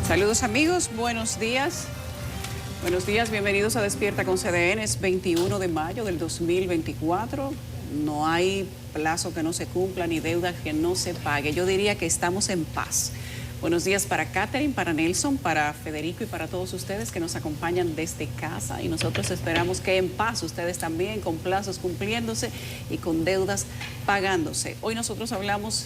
Saludos amigos, buenos días. Buenos días, bienvenidos a Despierta con CDN. Es 21 de mayo del 2024. No hay plazo que no se cumpla ni deuda que no se pague. Yo diría que estamos en paz. Buenos días para Catherine, para Nelson, para Federico y para todos ustedes que nos acompañan desde casa. Y nosotros esperamos que en paz ustedes también, con plazos cumpliéndose y con deudas pagándose. Hoy nosotros hablamos,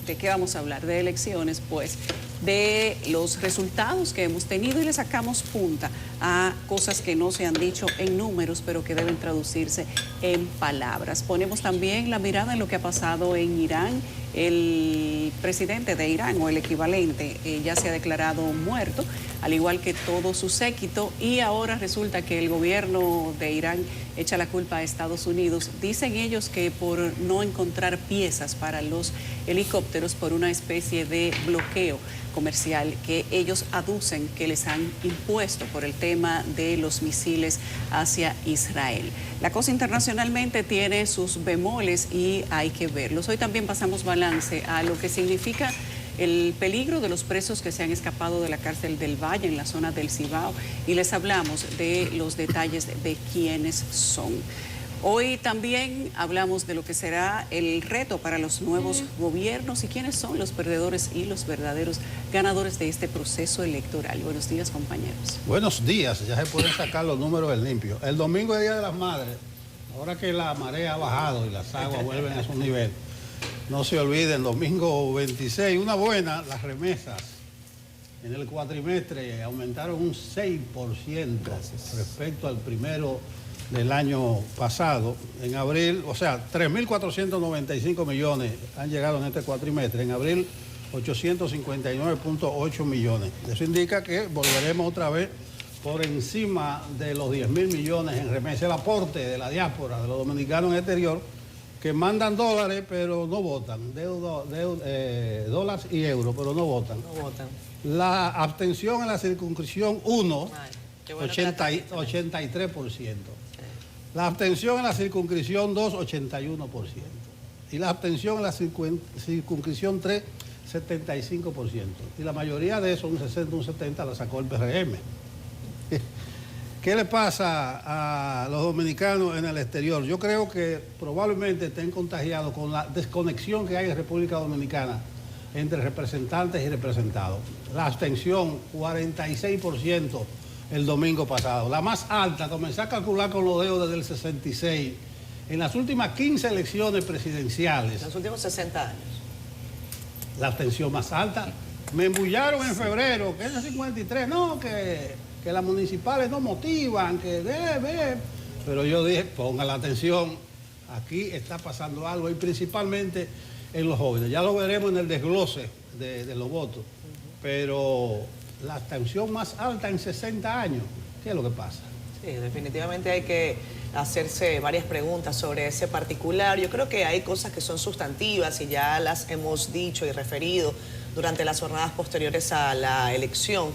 ¿de qué vamos a hablar? De elecciones, pues, de los resultados que hemos tenido y le sacamos punta a cosas que no se han dicho en números, pero que deben traducirse en palabras. Ponemos también la mirada en lo que ha pasado en Irán. El presidente de Irán, o el equivalente, ya se ha declarado muerto, al igual que todo su séquito, y ahora resulta que el gobierno de Irán echa la culpa a Estados Unidos. Dicen ellos que por no encontrar piezas para los helicópteros, por una especie de bloqueo comercial que ellos aducen que les han impuesto por el tema de los misiles hacia Israel. La cosa internacionalmente tiene sus bemoles y hay que verlos. Hoy también pasamos balance a lo que significa el peligro de los presos que se han escapado de la cárcel del Valle en la zona del Cibao y les hablamos de los detalles de quiénes son. Hoy también hablamos de lo que será el reto para los nuevos gobiernos y quiénes son los perdedores y los verdaderos ganadores de este proceso electoral. Buenos días, compañeros. Buenos días, ya se pueden sacar los números del limpio. El domingo es Día de las Madres, ahora que la marea ha bajado y las aguas vuelven a su nivel. No se olviden, domingo 26, una buena, las remesas en el cuatrimestre aumentaron un 6% respecto al primero del año pasado. En abril, o sea, 3.495 millones han llegado en este cuatrimestre. En abril, 859.8 millones. Eso indica que volveremos otra vez por encima de los 10.000 millones en remesas. El aporte de la diáspora, de los dominicanos en el exterior, que mandan dólares pero no votan, dólares y euros, pero no votan. No votan. La abstención en la circunscripción 1, bueno 83%. La abstención en la circunscripción 2, 81%. Y la abstención en la circunscripción 3, 75%. Y la mayoría de eso, un 60, un 70, la sacó el PRM. ¿Qué le pasa a los dominicanos en el exterior? Yo creo que probablemente estén contagiados con la desconexión que hay en República Dominicana entre representantes y representados. La abstención, 46% el domingo pasado. La más alta, comencé a calcular con los dedos desde el 66, en las últimas 15 elecciones presidenciales. En los últimos 60 años. La abstención más alta. Me embullaron en febrero, que es el 53, no, que las municipales no motivan, que debe. Pero yo dije, ponga la atención, aquí está pasando algo, y principalmente en los jóvenes. Ya lo veremos en el desglose de los votos. Pero la abstención más alta en 60 años, ¿qué es lo que pasa? Sí, definitivamente hay que hacerse varias preguntas sobre ese particular. Yo creo que hay cosas que son sustantivas y ya las hemos dicho y referido durante las jornadas posteriores a la elección.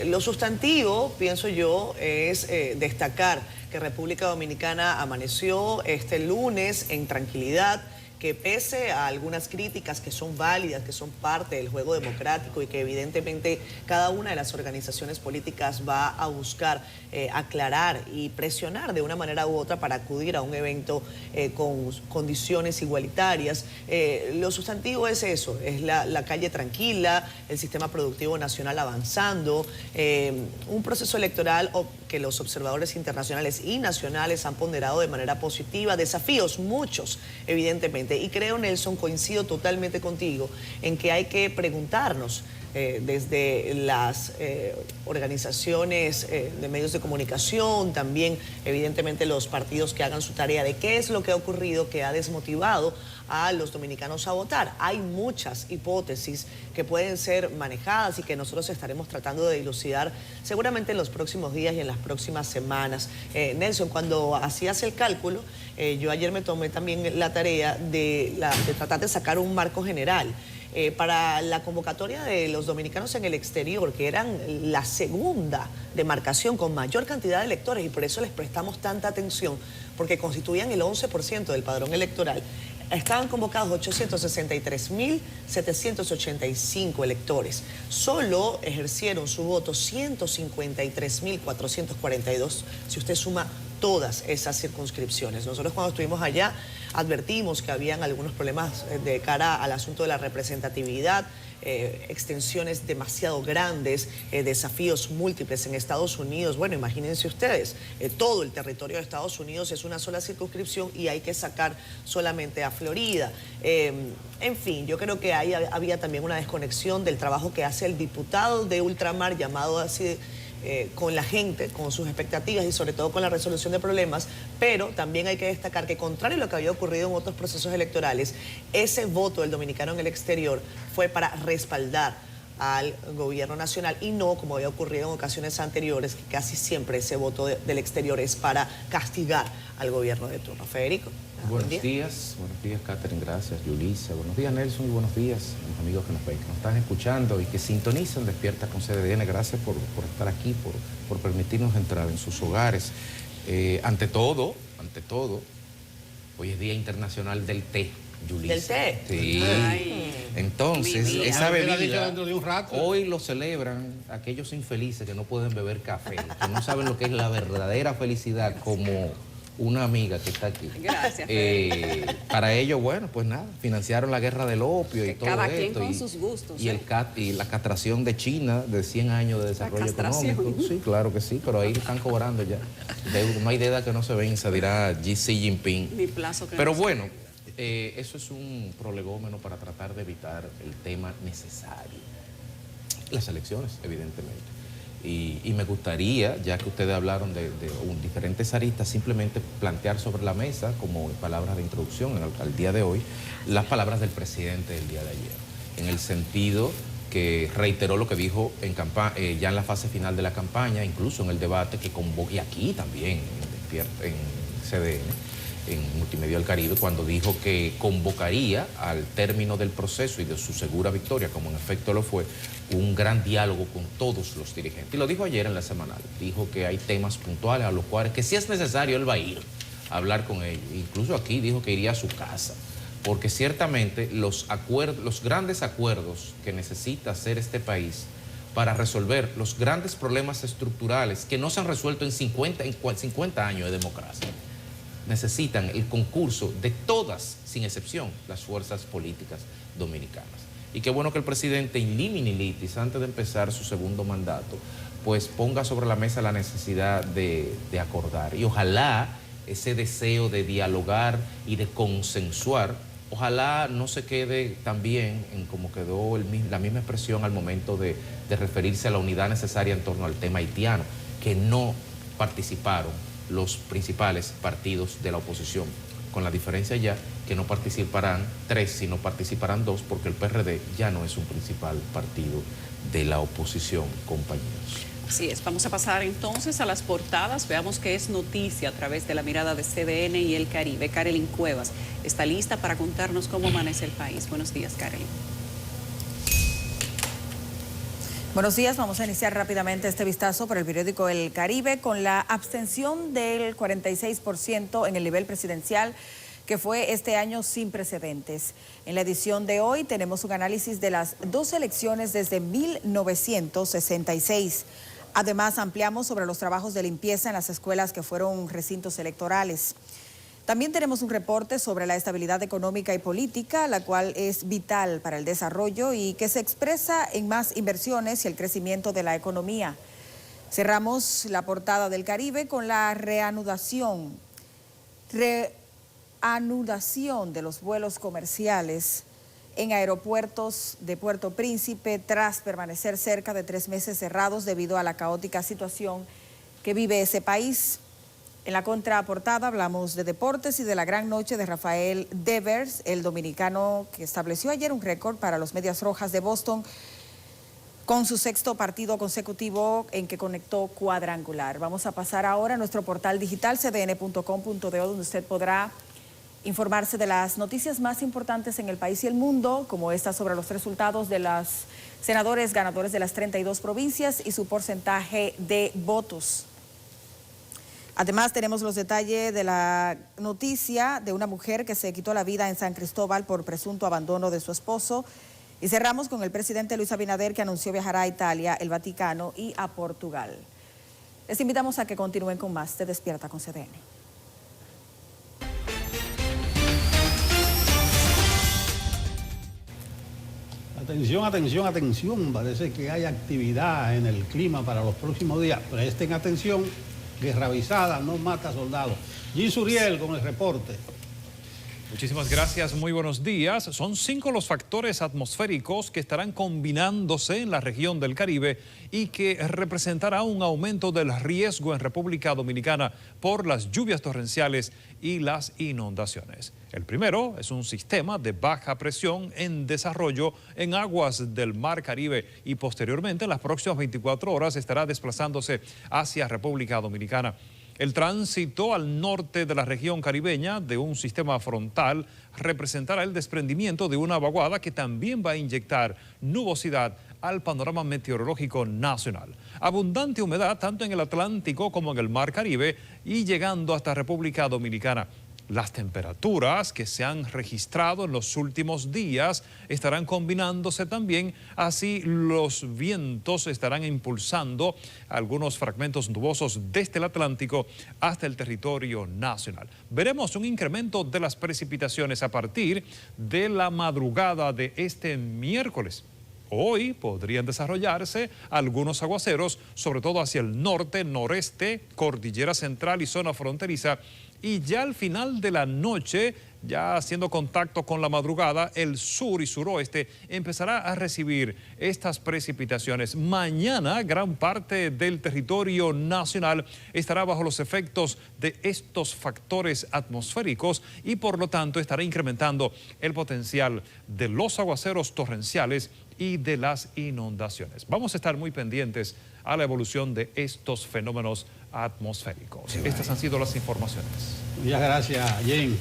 Lo sustantivo, pienso yo, es destacar que República Dominicana amaneció este lunes en tranquilidad, que pese a algunas críticas que son válidas, que son parte del juego democrático y que evidentemente cada una de las organizaciones políticas va a buscar aclarar y presionar de una manera u otra para acudir a un evento con condiciones igualitarias, lo sustantivo es eso, es la calle tranquila, el sistema productivo nacional avanzando, un proceso electoral que los observadores internacionales y nacionales han ponderado de manera positiva, desafíos muchos, evidentemente. Y creo, Nelson, coincido totalmente contigo en que hay que preguntarnos desde las organizaciones de medios de comunicación, también evidentemente los partidos que hagan su tarea, de qué es lo que ha ocurrido que ha desmotivado a los dominicanos a votar. Hay muchas hipótesis que pueden ser manejadas y que nosotros estaremos tratando de dilucidar seguramente en los próximos días y en las próximas semanas. Nelson, cuando hacías el cálculo, yo ayer me tomé también la tarea de tratar de sacar un marco general. Para la convocatoria de los dominicanos en el exterior, que eran la segunda demarcación con mayor cantidad de electores, y por eso les prestamos tanta atención, porque constituían el 11% del padrón electoral. estaban convocados 863.785 electores. Solo ejercieron su voto 153.442, si usted suma todas esas circunscripciones. Nosotros cuando estuvimos allá advertimos que habían algunos problemas de cara al asunto de la representatividad, extensiones demasiado grandes, desafíos múltiples en Estados Unidos. Bueno, imagínense ustedes, todo el territorio de Estados Unidos es una sola circunscripción y hay que sacar solamente a Florida. En fin, yo creo que ahí había también una desconexión del trabajo que hace el diputado de ultramar, llamado así, con la gente, con sus expectativas y sobre todo con la resolución de problemas, pero también hay que destacar que, contrario a lo que había ocurrido en otros procesos electorales, ese voto del dominicano en el exterior fue para respaldar al gobierno nacional y no, como había ocurrido en ocasiones anteriores, que casi siempre ese voto del exterior es para castigar al gobierno de turno. Federico. Buenos días, Catherine, gracias, Yulisa. Buenos días, Nelson, y buenos días a los amigos que nos ven, que nos están escuchando y que sintonizan Despierta con CDN. Gracias por estar aquí, por permitirnos entrar en sus hogares. Ante todo, hoy es Día Internacional del Té, Yulisa. ¿Del té? Sí. Ay, entonces, esa Dicho bebida, dentro de un rato. hoy lo celebran aquellos infelices que no pueden beber café, que no saben lo que es la verdadera felicidad, como una amiga que está aquí. Gracias. Para ello, bueno, pues nada, financiaron la guerra del opio y todo Cada esto. quien con sus gustos. Y, y la castración de China de 100 años de desarrollo económico. Sí, claro que sí, pero ahí están cobrando ya. No hay deuda que no se venza, dirá Xi Jinping. Ni plazo que Pero no se bueno, eso es un prolegómeno para tratar de evitar el tema necesario. Las elecciones, evidentemente. Y me gustaría, ya que ustedes hablaron de diferentes aristas, simplemente plantear sobre la mesa, como palabras de introducción al día de hoy, las palabras del presidente del día de ayer, en el sentido que reiteró lo que dijo ya en la fase final de la campaña, incluso en el debate que convocó, y aquí también en CDN, en Multimedia del Caribe, cuando dijo que convocaría al término del proceso y de su segura victoria, como en efecto lo fue, un gran diálogo con todos los dirigentes. Y lo dijo ayer en la semanal, dijo que hay temas puntuales a los cuales, que si es necesario, él va a ir a hablar con ellos. Incluso aquí dijo que iría a su casa, porque ciertamente los grandes acuerdos que necesita hacer este país para resolver los grandes problemas estructurales que no se han resuelto en 50 años de democracia, necesitan el concurso de todas, sin excepción, las fuerzas políticas dominicanas. Y qué bueno que el presidente, in limine litis, antes de empezar su segundo mandato, pues ponga sobre la mesa la necesidad de acordar. Y ojalá ese deseo de dialogar y de consensuar, ojalá no se quede también en como quedó la misma expresión al momento de referirse a la unidad necesaria en torno al tema haitiano, que no participaron los principales partidos de la oposición, con la diferencia ya que no participarán 3, sino participarán 2, porque el PRD ya no es un principal partido de la oposición, compañeros. Así es, vamos a pasar entonces a las portadas, veamos qué es noticia a través de la mirada de CDN y el Caribe. Karelyn Cuevas está lista para contarnos cómo amanece el país. Buenos días, Karelyn. Buenos días, vamos a iniciar rápidamente este vistazo por el periódico El Caribe con la abstención del 46% en el nivel presidencial, que fue este año sin precedentes. En la edición de hoy tenemos un análisis de las 2 elecciones desde 1966. Además, ampliamos sobre los trabajos de limpieza en las escuelas que fueron recintos electorales. También tenemos un reporte sobre la estabilidad económica y política, la cual es vital para el desarrollo y que se expresa en más inversiones y el crecimiento de la economía. Cerramos la portada del Caribe con la reanudación de los vuelos comerciales en aeropuertos de Puerto Príncipe tras permanecer cerca de 3 meses cerrados debido a la caótica situación que vive ese país. En la contraportada hablamos de deportes y de la gran noche de Rafael Devers, el dominicano que estableció ayer un récord para los Medias Rojas de Boston con su 6º partido consecutivo en que conectó cuadrangular. Vamos a pasar ahora a nuestro portal digital cdn.com.do, donde usted podrá informarse de las noticias más importantes en el país y el mundo, como esta sobre los resultados de los senadores ganadores de las 32 provincias y su porcentaje de votos. Además, tenemos los detalles de la noticia de una mujer que se quitó la vida en San Cristóbal por presunto abandono de su esposo. Y cerramos con el presidente Luis Abinader, que anunció viajar a Italia, el Vaticano y a Portugal. Les invitamos a que continúen con más de Despierta con CDN. Atención, atención, atención. Parece que hay actividad en el clima para los próximos días. Presten atención. Guerra avisada no mata soldados. Gis Uriel con el reporte. Muchísimas gracias, muy buenos días. Son 5 los factores atmosféricos que estarán combinándose en la región del Caribe y que representará un aumento del riesgo en República Dominicana por las lluvias torrenciales y las inundaciones. El primero es un sistema de baja presión en desarrollo en aguas del Mar Caribe y posteriormente en las próximas 24 horas estará desplazándose hacia República Dominicana. El tránsito al norte de la región caribeña de un sistema frontal representará el desprendimiento de una vaguada que también va a inyectar nubosidad al panorama meteorológico nacional. Abundante humedad tanto en el Atlántico como en el Mar Caribe y llegando hasta República Dominicana. Las temperaturas que se han registrado en los últimos días estarán combinándose también, así los vientos estarán impulsando algunos fragmentos nubosos desde el Atlántico hasta el territorio nacional. Veremos un incremento de las precipitaciones a partir de la madrugada de este miércoles. Hoy podrían desarrollarse algunos aguaceros, sobre todo hacia el norte, noreste, cordillera central y zona fronteriza. Y ya al final de la noche, ya haciendo contacto con la madrugada, el sur y suroeste empezará a recibir estas precipitaciones. Mañana gran parte del territorio nacional estará bajo los efectos de estos factores atmosféricos y por lo tanto estará incrementando el potencial de los aguaceros torrenciales y de las inundaciones. Vamos a estar muy pendientes a la evolución de estos fenómenos atmosféricos. Estas han sido las informaciones. Muchas gracias, Jen.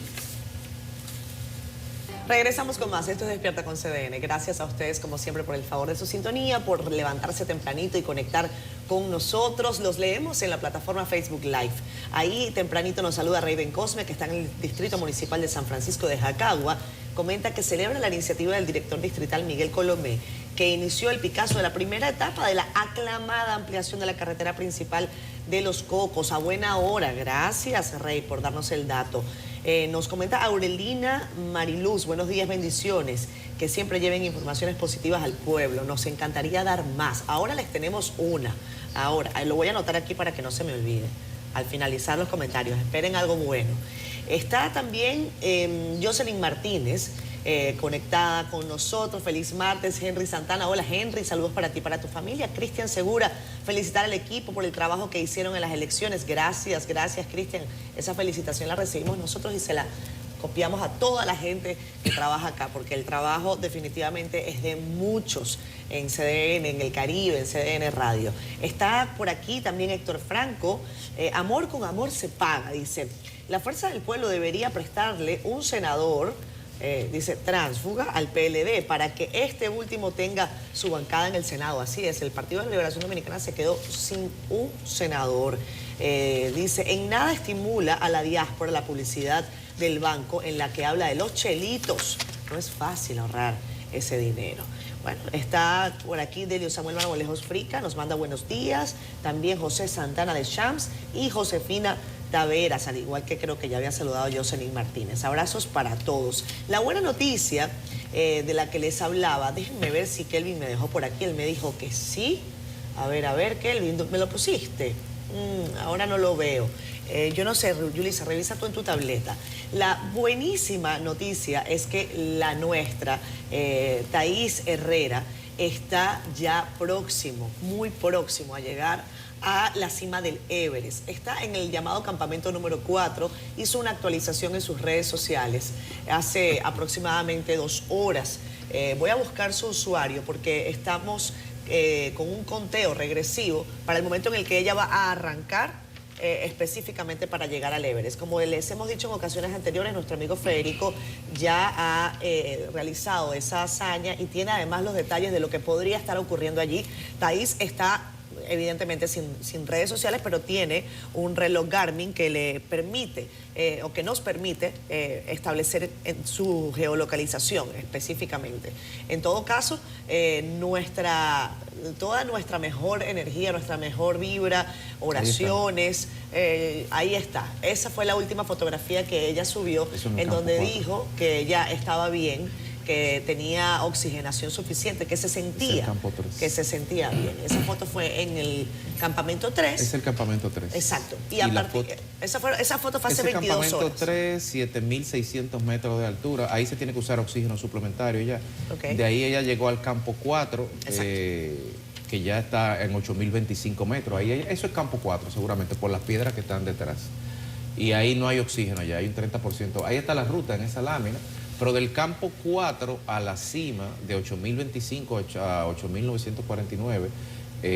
Regresamos con más. Esto es Despierta con CDN. Gracias a ustedes, como siempre, por el favor de su sintonía, por levantarse tempranito y conectar con nosotros. Los leemos en la plataforma Facebook Live. Ahí tempranito nos saluda Raven Cosme, que está en el Distrito Municipal de San Francisco de Jacagua. Comenta que celebra la iniciativa del director distrital Miguel Colomé, que inició el Picasso de la primera etapa de la aclamada ampliación de la carretera principal de Los Cocos. A buena hora. Gracias, Rey, por darnos el dato. Nos comenta Aurelina Mariluz, buenos días, bendiciones, que siempre lleven informaciones positivas al pueblo. Nos encantaría dar más. Ahora les tenemos una. Ahora, lo voy a anotar aquí para que no se me olvide. Al finalizar los comentarios, esperen algo bueno. Está también Jocelyn Martínez, conectada con nosotros. Feliz martes, Henry Santana. Hola, Henry, saludos para ti, para tu familia. Cristian Segura, felicitar al equipo por el trabajo que hicieron en las elecciones. Gracias, gracias, Cristian. Esa felicitación la recibimos nosotros y se la copiamos a toda la gente que trabaja acá, porque el trabajo definitivamente es de muchos en CDN, en el Caribe, en CDN Radio. Está por aquí también Héctor Franco. Amor con amor se paga, dice. La Fuerza del Pueblo debería prestarle un senador, dice, tránsfuga al PLD para que este último tenga su bancada en el Senado. Así es, el Partido de Liberación Dominicana se quedó sin un senador. Dice, en nada estimula a la diáspora la publicidad del banco en la que habla de los chelitos. No es fácil ahorrar ese dinero. Bueno, está por aquí Delio Samuel Marmolejos Frica, nos manda buenos días. También José Santana de Shams y Josefina Taveras, al igual que creo que ya había saludado a Jocelyn Martínez. Abrazos para todos. La buena noticia de la que les hablaba, déjenme ver si Kelvin me dejó por aquí. Él me dijo que sí. A ver, Kelvin, ¿me lo pusiste? Ahora no lo veo. Yo no sé, Yulisa, revisa tú en tu tableta. La buenísima noticia es que la nuestra, Thaís Herrera, está ya próximo, muy próximo a llegar a la cima del Everest. Está en el llamado campamento número 4, hizo una actualización en sus redes sociales hace aproximadamente 2 horas. Voy a buscar su usuario porque estamos con un conteo regresivo para el momento en el que ella va a arrancar específicamente para llegar al Everest. Como les hemos dicho en ocasiones anteriores, nuestro amigo Federico ya ha realizado esa hazaña y tiene además los detalles de lo que podría estar ocurriendo allí. Thaís está evidentemente sin redes sociales, pero tiene un reloj Garmin que le permite o que nos permite establecer su geolocalización específicamente. En todo caso, toda nuestra mejor energía, nuestra mejor vibra, oraciones, ahí está. Esa fue la última fotografía que ella subió, en donde dijo que ella estaba bien, que tenía oxigenación suficiente, que se sentía bien. Esa foto fue en el campamento 3. Es el campamento 3. Exacto. Y esa foto fue hace 22 horas. Campamento 3, 7.600 metros de altura. Ahí se tiene que usar oxígeno suplementario ya. Okay. De ahí ella llegó al campo 4, que ya está en 8.025 metros. Eso es campo 4, seguramente, por las piedras que están detrás. Y ahí no hay oxígeno ya, hay un 30%. Ahí está la ruta en esa lámina. Pero del campo 4 a la cima, de 8.025 a 8.949,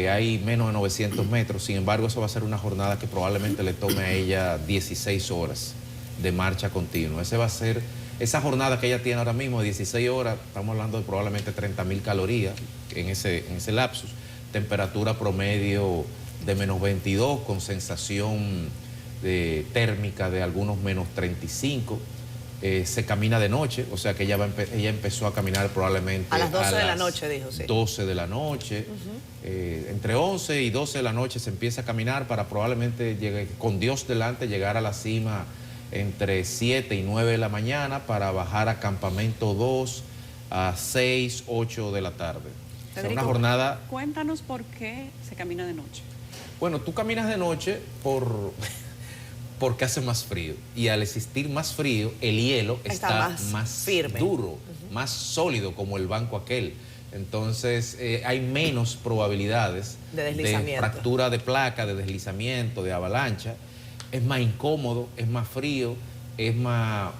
hay menos de 900 metros. Sin embargo, eso va a ser una jornada que probablemente le tome a ella 16 horas de marcha continua. Esa jornada que ella tiene ahora mismo de 16 horas, estamos hablando de probablemente 30.000 calorías en ese lapsus. Temperatura promedio de menos 22, con sensación térmica de algunos menos 35. Se camina de noche, o sea que ella empezó a caminar probablemente a las 12 de la noche, dijo, sí. 12 de la noche, entre 11 y 12 de la noche se empieza a caminar para probablemente llegar, con Dios delante, llegar a la cima entre 7 y 9 de la mañana para bajar a campamento 2 a 6, 8 de la tarde. Federico, o sea, una jornada... Cuéntanos por qué se camina de noche. Bueno, tú caminas de noche porque hace más frío, y al existir más frío, el hielo está más firme, duro, más sólido, como el banco aquel. Entonces hay menos probabilidades de fractura de placa, de deslizamiento, de avalancha. Es más incómodo, es más frío, es más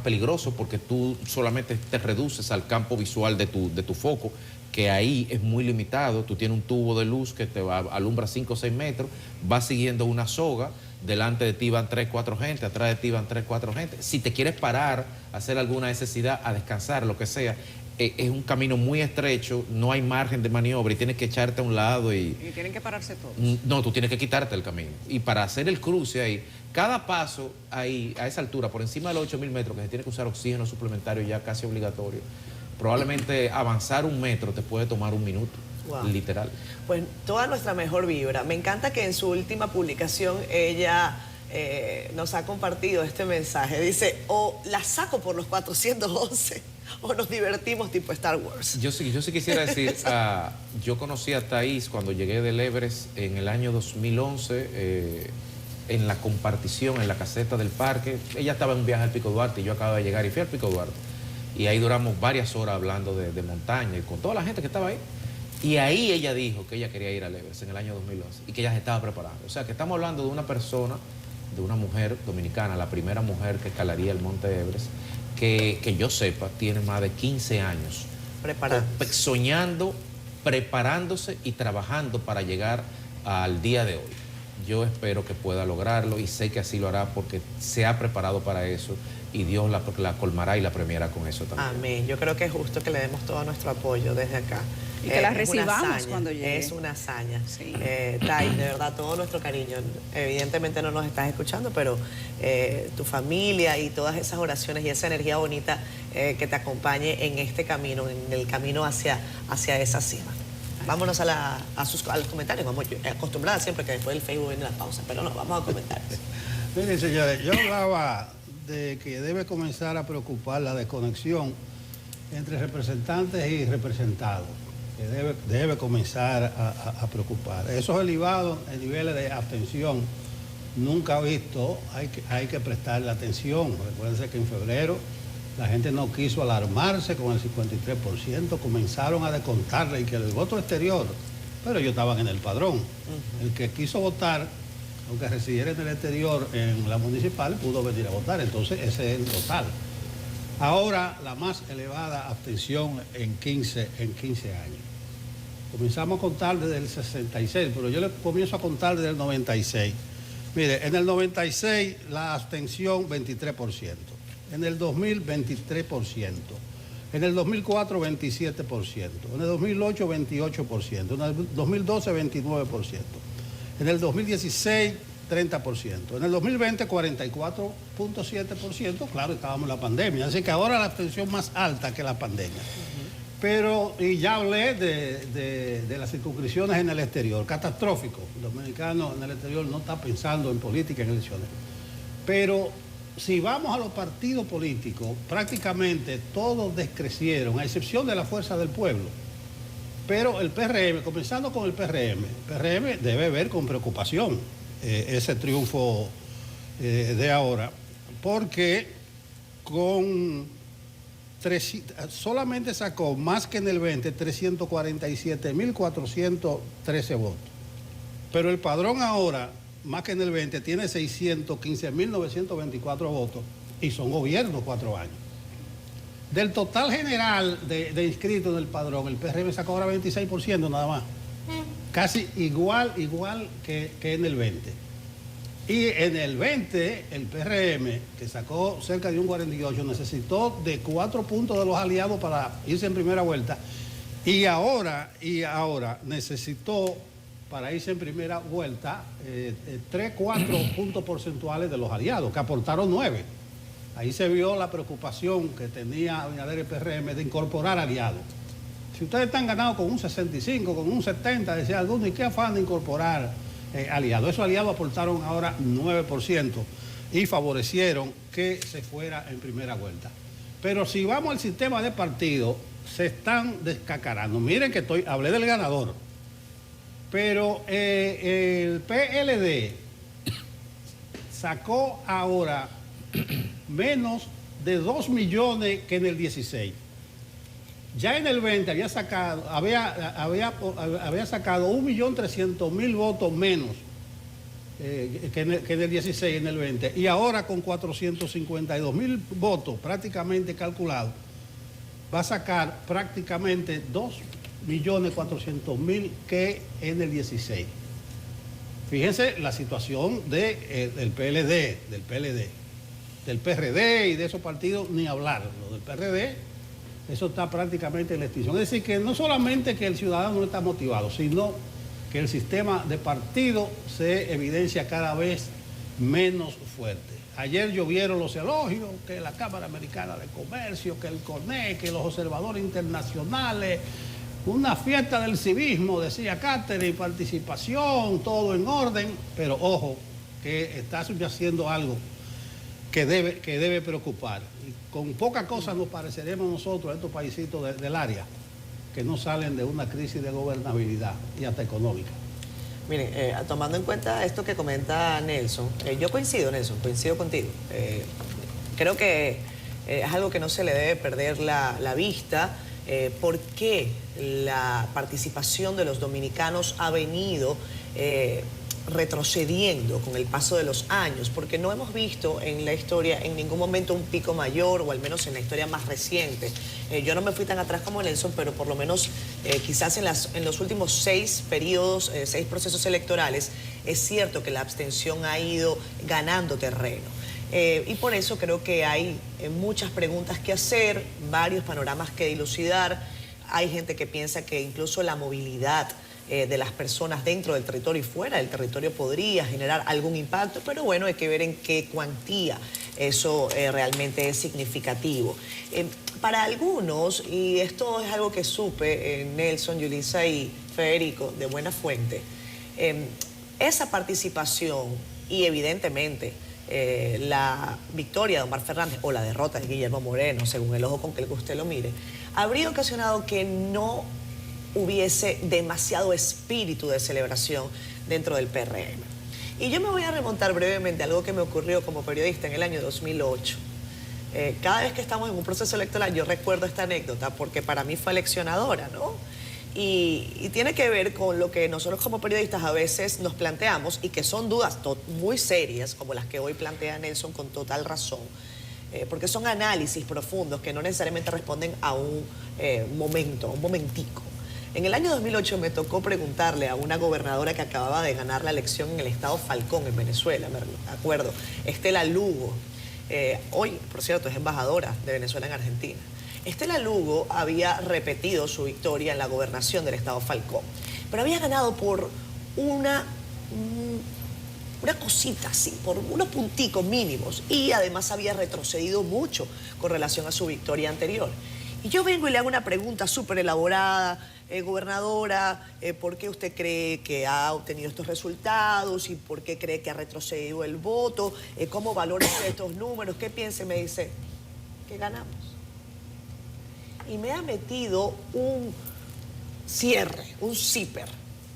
peligroso, porque tú solamente te reduces al campo visual de tu foco, que ahí es muy limitado. Tú tienes un tubo de luz que te alumbra 5 o 6 metros, vas siguiendo una soga. Delante de ti van 3, 4 gente, atrás de ti van 3, 4 gente. Si te quieres parar, hacer alguna necesidad, a descansar, lo que sea, es un camino muy estrecho, no hay margen de maniobra y tienes que echarte a un lado y tienen que pararse todos. No, tú tienes que quitarte el camino. Y para hacer el cruce ahí, cada paso ahí, a esa altura, por encima de los 8.000 metros, que se tiene que usar oxígeno suplementario ya casi obligatorio, probablemente avanzar 1 metro te puede tomar 1 minuto. Wow. Literal. Pues toda nuestra mejor vibra. Me encanta que en su última publicación ella nos ha compartido este mensaje. Dice, o la saco por los 411 o nos divertimos tipo Star Wars. Yo sí quisiera decir, yo conocí a Thaís cuando llegué del Everest en el año 2011, en la compartición, en la caseta del parque. Ella estaba en un viaje al Pico Duarte y yo acababa de llegar y fui al Pico Duarte. Y ahí duramos varias horas hablando de montaña y con toda la gente que estaba ahí. Y ahí ella dijo que ella quería ir al Everest en el año 2011 y que ella se estaba preparando. O sea, que estamos hablando de una persona, de una mujer dominicana, la primera mujer que escalaría el Monte Everest, que yo sepa, tiene más de 15 años soñando, preparándose y trabajando para llegar al día de hoy. Yo espero que pueda lograrlo y sé que así lo hará porque se ha preparado para eso y Dios la colmará y la premiará con eso también. Amén. Yo creo que es justo que le demos todo nuestro apoyo desde acá. Y que la recibamos cuando llegue. Es una hazaña. Sí. Tai, de verdad, todo nuestro cariño. Evidentemente no nos estás escuchando, pero tu familia y todas esas oraciones y esa energía bonita que te acompañe en este camino, en el camino hacia esa cima. Vámonos a los comentarios. Vamos acostumbrada siempre que después del Facebook viene la pausa, pero no, vamos a comentarios. Miren, señores, yo hablaba de que debe comenzar a preocupar la desconexión entre representantes y representados, que debe comenzar a preocupar. Esos elevados niveles de abstención nunca visto, hay que prestarle atención. Recuérdense que en febrero la gente no quiso alarmarse con el 53%, comenzaron a descontarle y que el voto exterior, pero ellos estaban en el padrón. El que quiso votar, aunque residiera en el exterior, en la municipal, pudo venir a votar, entonces ese es el total. Ahora la más elevada abstención en 15 años. Comenzamos a contar desde el 66, pero yo le comienzo a contar desde el 96. Mire, en el 96 la abstención 23%, en el 2000 23%, En el 2004, 27%. En el 2008, 28%. En el 2012, 29%. En el 2016, 30%. En el 2020, 44.7%. Claro, estábamos en la pandemia. Así que ahora la abstención más alta que la pandemia. Pero, y ya hablé de las circunscripciones en el exterior. Catastrófico. El dominicano en el exterior no está pensando en política, en elecciones. Pero si vamos a los partidos políticos, prácticamente todos descrecieron, a excepción de la Fuerza del Pueblo. Pero el PRM, comenzando con el PRM debe ver con preocupación ese triunfo de ahora, porque solamente sacó más que en el 20, 347.413 votos. Pero el padrón ahora, más que en el 20, tiene 615.924 votos y son gobiernos 4 años. Del total general de inscritos en el padrón, el PRM sacó ahora 26% nada más. Casi igual que en el 20. Y en el 20, el PRM, que sacó cerca de un 48%, necesitó de 4 puntos de los aliados para irse en primera vuelta. Y ahora necesitó, para irse en primera vuelta, 3-4 puntos porcentuales de los aliados, que aportaron 9. Ahí se vio la preocupación que tenía Abinader y PRM de incorporar aliados. Si ustedes están ganados con un 65, con un 70, decía alguno, ¿y qué afán de incorporar aliados? Esos aliados aportaron ahora 9% y favorecieron que se fuera en primera vuelta. Pero si vamos al sistema de partido, se están descacarando. Miren que hablé del ganador, pero el PLD sacó ahora menos de 2 millones que en el 16. Ya en el 20 había sacado 1.300.000 votos menos que en el 16, en el 20. Y ahora con 452.000 votos prácticamente calculados, va a sacar prácticamente 2.400.000 que en el 16. Fíjense la situación del PLD, del PRD y de esos partidos, ni hablar. Lo del PRD, eso está prácticamente en la extinción. Es decir, que no solamente que el ciudadano no está motivado, sino que el sistema de partido se evidencia cada vez menos fuerte. Ayer llovieron los elogios, que la Cámara Americana de Comercio, que el CONE, que los observadores internacionales, una fiesta del civismo, decía Catherine, participación, todo en orden, pero ojo, que está subyaciendo algo que debe preocupar. Y con poca cosa nos pareceremos nosotros, estos paisitos del área, que no salen de una crisis de gobernabilidad y hasta económica. Miren, tomando en cuenta esto que comenta Nelson, yo coincido, Nelson, coincido contigo. Creo que es algo que no se le debe perder la vista. ¿Por qué la participación de los dominicanos ha venido retrocediendo con el paso de los años? Porque no hemos visto en la historia en ningún momento un pico mayor, o al menos en la historia más reciente. Yo no me fui tan atrás como Nelson, pero por lo menos quizás en los últimos 6 periodos, 6 procesos electorales, es cierto que la abstención ha ido ganando terreno. Y por eso creo que hay muchas preguntas que hacer, varios panoramas que dilucidar. Hay gente que piensa que incluso la movilidad de las personas dentro del territorio y fuera del territorio podría generar algún impacto, pero bueno, hay que ver en qué cuantía eso realmente es significativo. Para algunos, y esto es algo que supe, Nelson, Yulisa y Federico, de buena fuente, esa participación y evidentemente la victoria de Omar Fernández o la derrota de Guillermo Moreno, según el ojo con que usted lo mire, habría ocasionado que no hubiese demasiado espíritu de celebración dentro del PRM. Y yo me voy a remontar brevemente a algo que me ocurrió como periodista en el año 2008. Cada vez que estamos en un proceso electoral, yo recuerdo esta anécdota porque para mí fue leccionadora, ¿no? Y tiene que ver con lo que nosotros como periodistas a veces nos planteamos y que son dudas muy serias, como las que hoy plantea Nelson con total razón, porque son análisis profundos que no necesariamente responden a un momentico. En el año 2008 me tocó preguntarle a una gobernadora que acababa de ganar la elección en el estado Falcón, en Venezuela, me acuerdo, Estela Lugo. Hoy, por cierto, es embajadora de Venezuela en Argentina. Estela Lugo había repetido su victoria en la gobernación del estado Falcón, pero había ganado por una cosita así, por unos punticos mínimos, y además había retrocedido mucho con relación a su victoria anterior. Y yo vengo y le hago una pregunta súper elaborada, gobernadora, ¿por qué usted cree que ha obtenido estos resultados y por qué cree que ha retrocedido el voto? ¿Cómo valora usted estos números? ¿Qué piensa? Y me dice, que ganamos. Y me ha metido un cierre, un zipper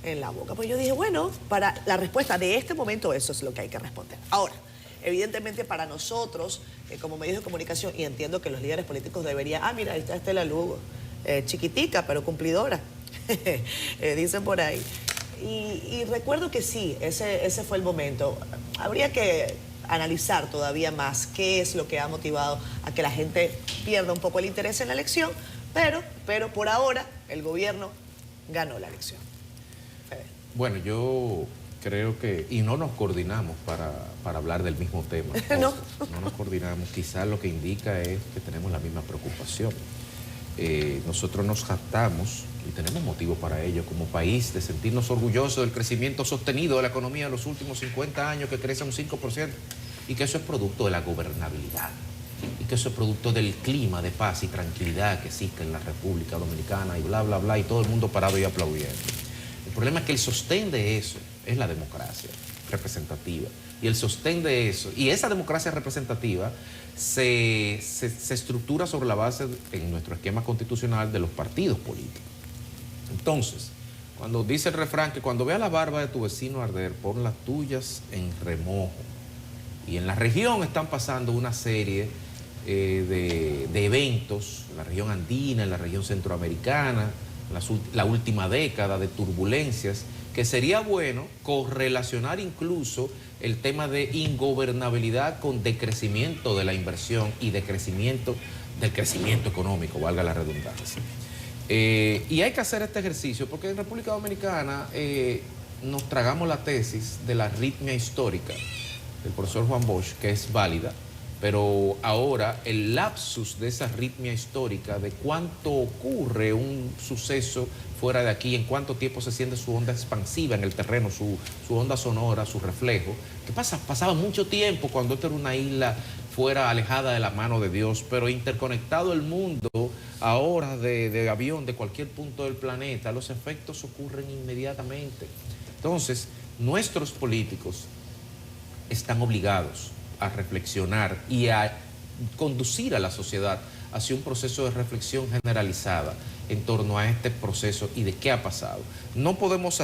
en la boca. Pues yo dije, bueno, para la respuesta de este momento eso es lo que hay que responder. Ahora, evidentemente para nosotros, como medios de comunicación, y entiendo que los líderes políticos deberían, mira, ahí está Estela Lugo, chiquitica pero cumplidora, dicen por ahí. Y recuerdo que sí, ese fue el momento. Habría que analizar todavía más qué es lo que ha motivado a que la gente pierda un poco el interés en la elección, pero por ahora el gobierno ganó la elección. Bueno, yo creo que, y no nos coordinamos para hablar del mismo tema. No. No nos coordinamos, quizás lo que indica es que tenemos la misma preocupación. Nosotros nos jactamos, y tenemos motivo para ello como país, de sentirnos orgullosos del crecimiento sostenido de la economía en los últimos 50 años, que crece un 5%, y que eso es producto de la gobernabilidad, y que eso es producto del clima de paz y tranquilidad que existe en la República Dominicana, y bla, bla, bla, y todo el mundo parado y aplaudiendo. El problema es que el sostén de eso es la democracia representativa. Y el sostén de eso, y esa democracia representativa se estructura sobre la base, en nuestro esquema constitucional, de los partidos políticos. Entonces, cuando dice el refrán que cuando veas la barba de tu vecino arder, pon las tuyas en remojo. Y en la región están pasando una serie de eventos, en la región andina, en la región centroamericana, la última década de turbulencias, que sería bueno correlacionar incluso el tema de ingobernabilidad con decrecimiento de la inversión y decrecimiento del crecimiento económico, valga la redundancia. Y hay que hacer este ejercicio porque en República Dominicana nos tragamos la tesis de la arritmia histórica del profesor Juan Bosch, que es válida, pero ahora el lapsus de esa arritmia histórica, de cuánto ocurre un suceso fuera de aquí, en cuánto tiempo se siente su onda expansiva en el terreno, su onda sonora, su reflejo, que pasaba mucho tiempo cuando esto era una isla fuera alejada de la mano de Dios, pero interconectado el mundo a horas de avión de cualquier punto del planeta, los efectos ocurren inmediatamente. Entonces, nuestros políticos están obligados a reflexionar y a conducir a la sociedad hacia un proceso de reflexión generalizada en torno a este proceso y de qué ha pasado. No podemos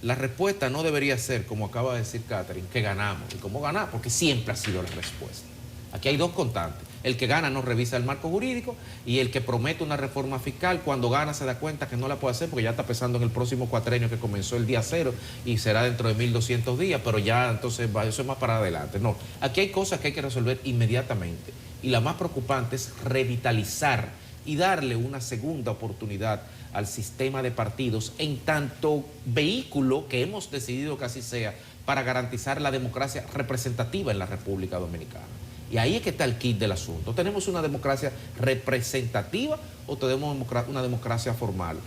la respuesta no debería ser, como acaba de decir Catherine, que ganamos. ¿Y cómo ganar? Porque siempre ha sido la respuesta. Aquí hay dos constantes. El que gana no revisa el marco jurídico y el que promete una reforma fiscal, cuando gana se da cuenta que no la puede hacer porque ya está pensando en el próximo cuatrenio que comenzó el día 0 y será dentro de 1200 días, pero ya entonces eso es más para adelante. No, aquí hay cosas que hay que resolver inmediatamente y la más preocupante es revitalizar y darle una segunda oportunidad al sistema de partidos en tanto vehículo que hemos decidido que así sea para garantizar la democracia representativa en la República Dominicana. Y ahí es que está el kit del asunto. ¿Tenemos una democracia representativa o tenemos una democracia formal?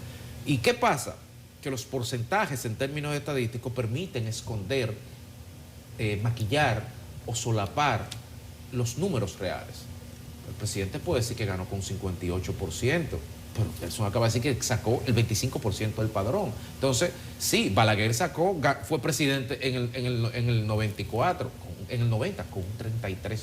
¿Y qué pasa? Que los porcentajes en términos estadísticos permiten esconder, maquillar o solapar los números reales. El presidente puede decir que ganó con 58%, pero Nelson acaba de decir que sacó el 25% del padrón. Entonces, sí, Balaguer fue presidente en el 94, en el 90 con un 33%.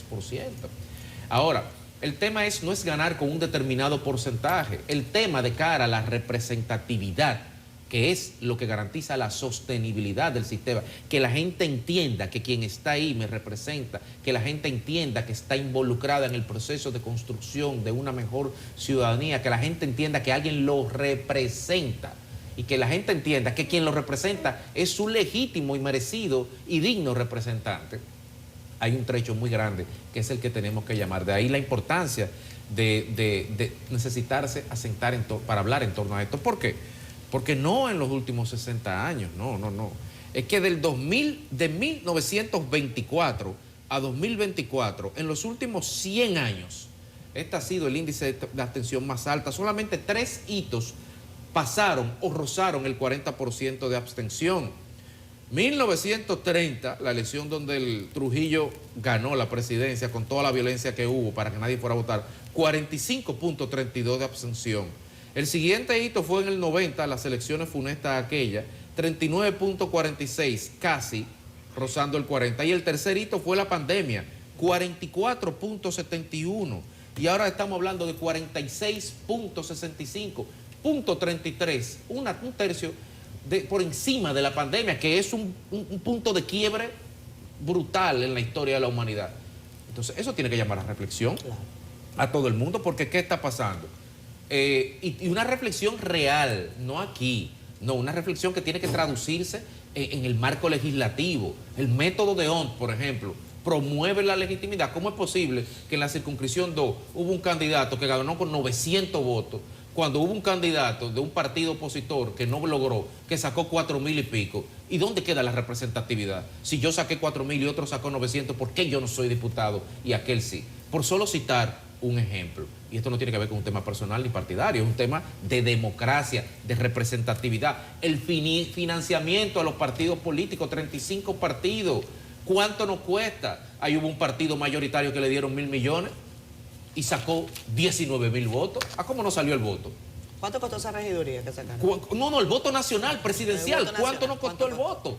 Ahora, el tema no es ganar con un determinado porcentaje, el tema de cara a la representatividad, que es lo que garantiza la sostenibilidad del sistema, que la gente entienda que quien está ahí me representa, que la gente entienda que está involucrada en el proceso de construcción de una mejor ciudadanía, que la gente entienda que alguien lo representa y que la gente entienda que quien lo representa es su legítimo y merecido y digno representante. Hay un trecho muy grande que es el que tenemos que llamar. De ahí la importancia de necesitarse asentar para hablar en torno a esto. ¿Por qué? Porque no en los últimos 60 años, no. Es que de 1924 a 2024, en los últimos 100 años, Este ha sido el índice de abstención más alta. Solamente 3 hitos pasaron o rozaron el 40% de abstención. 1930, la elección donde el Trujillo ganó la presidencia con toda la violencia que hubo para que nadie fuera a votar, 45.32 de abstención. El siguiente hito fue en el 90, las elecciones funestas aquellas, 39.46, casi rozando el 40. Y el tercer hito fue la pandemia, 44.71. Y ahora estamos hablando de 46.65, .33, un tercio por encima de la pandemia, que es un punto de quiebre brutal en la historia de la humanidad. Entonces, eso tiene que llamar a reflexión a todo el mundo, porque ¿qué está pasando? Y una reflexión real, no aquí, no, una reflexión que tiene que traducirse en el marco legislativo. El método de Ont, por ejemplo, promueve la legitimidad. ¿Cómo es posible que en la circunscripción 2 hubo un candidato que ganó con 900 votos, cuando hubo un candidato de un partido opositor que no logró, que sacó 4.000 y pico? ¿Y dónde queda la representatividad? Si yo saqué 4.000 y otro sacó 900, ¿por qué yo no soy diputado y aquel sí? Por solo citar un ejemplo. Y esto no tiene que ver con un tema personal ni partidario, es un tema de democracia, de representatividad. El financiamiento a los partidos políticos, 35 partidos. ¿Cuánto nos cuesta? Ahí hubo un partido mayoritario que le dieron 1.000 millones y sacó 19.000 votos. ¿A cómo no salió el voto? ¿Cuánto costó esa regiduría que sacaron? No, el voto nacional, presidencial. Voto ¿Cuánto nacional, nos costó el voto?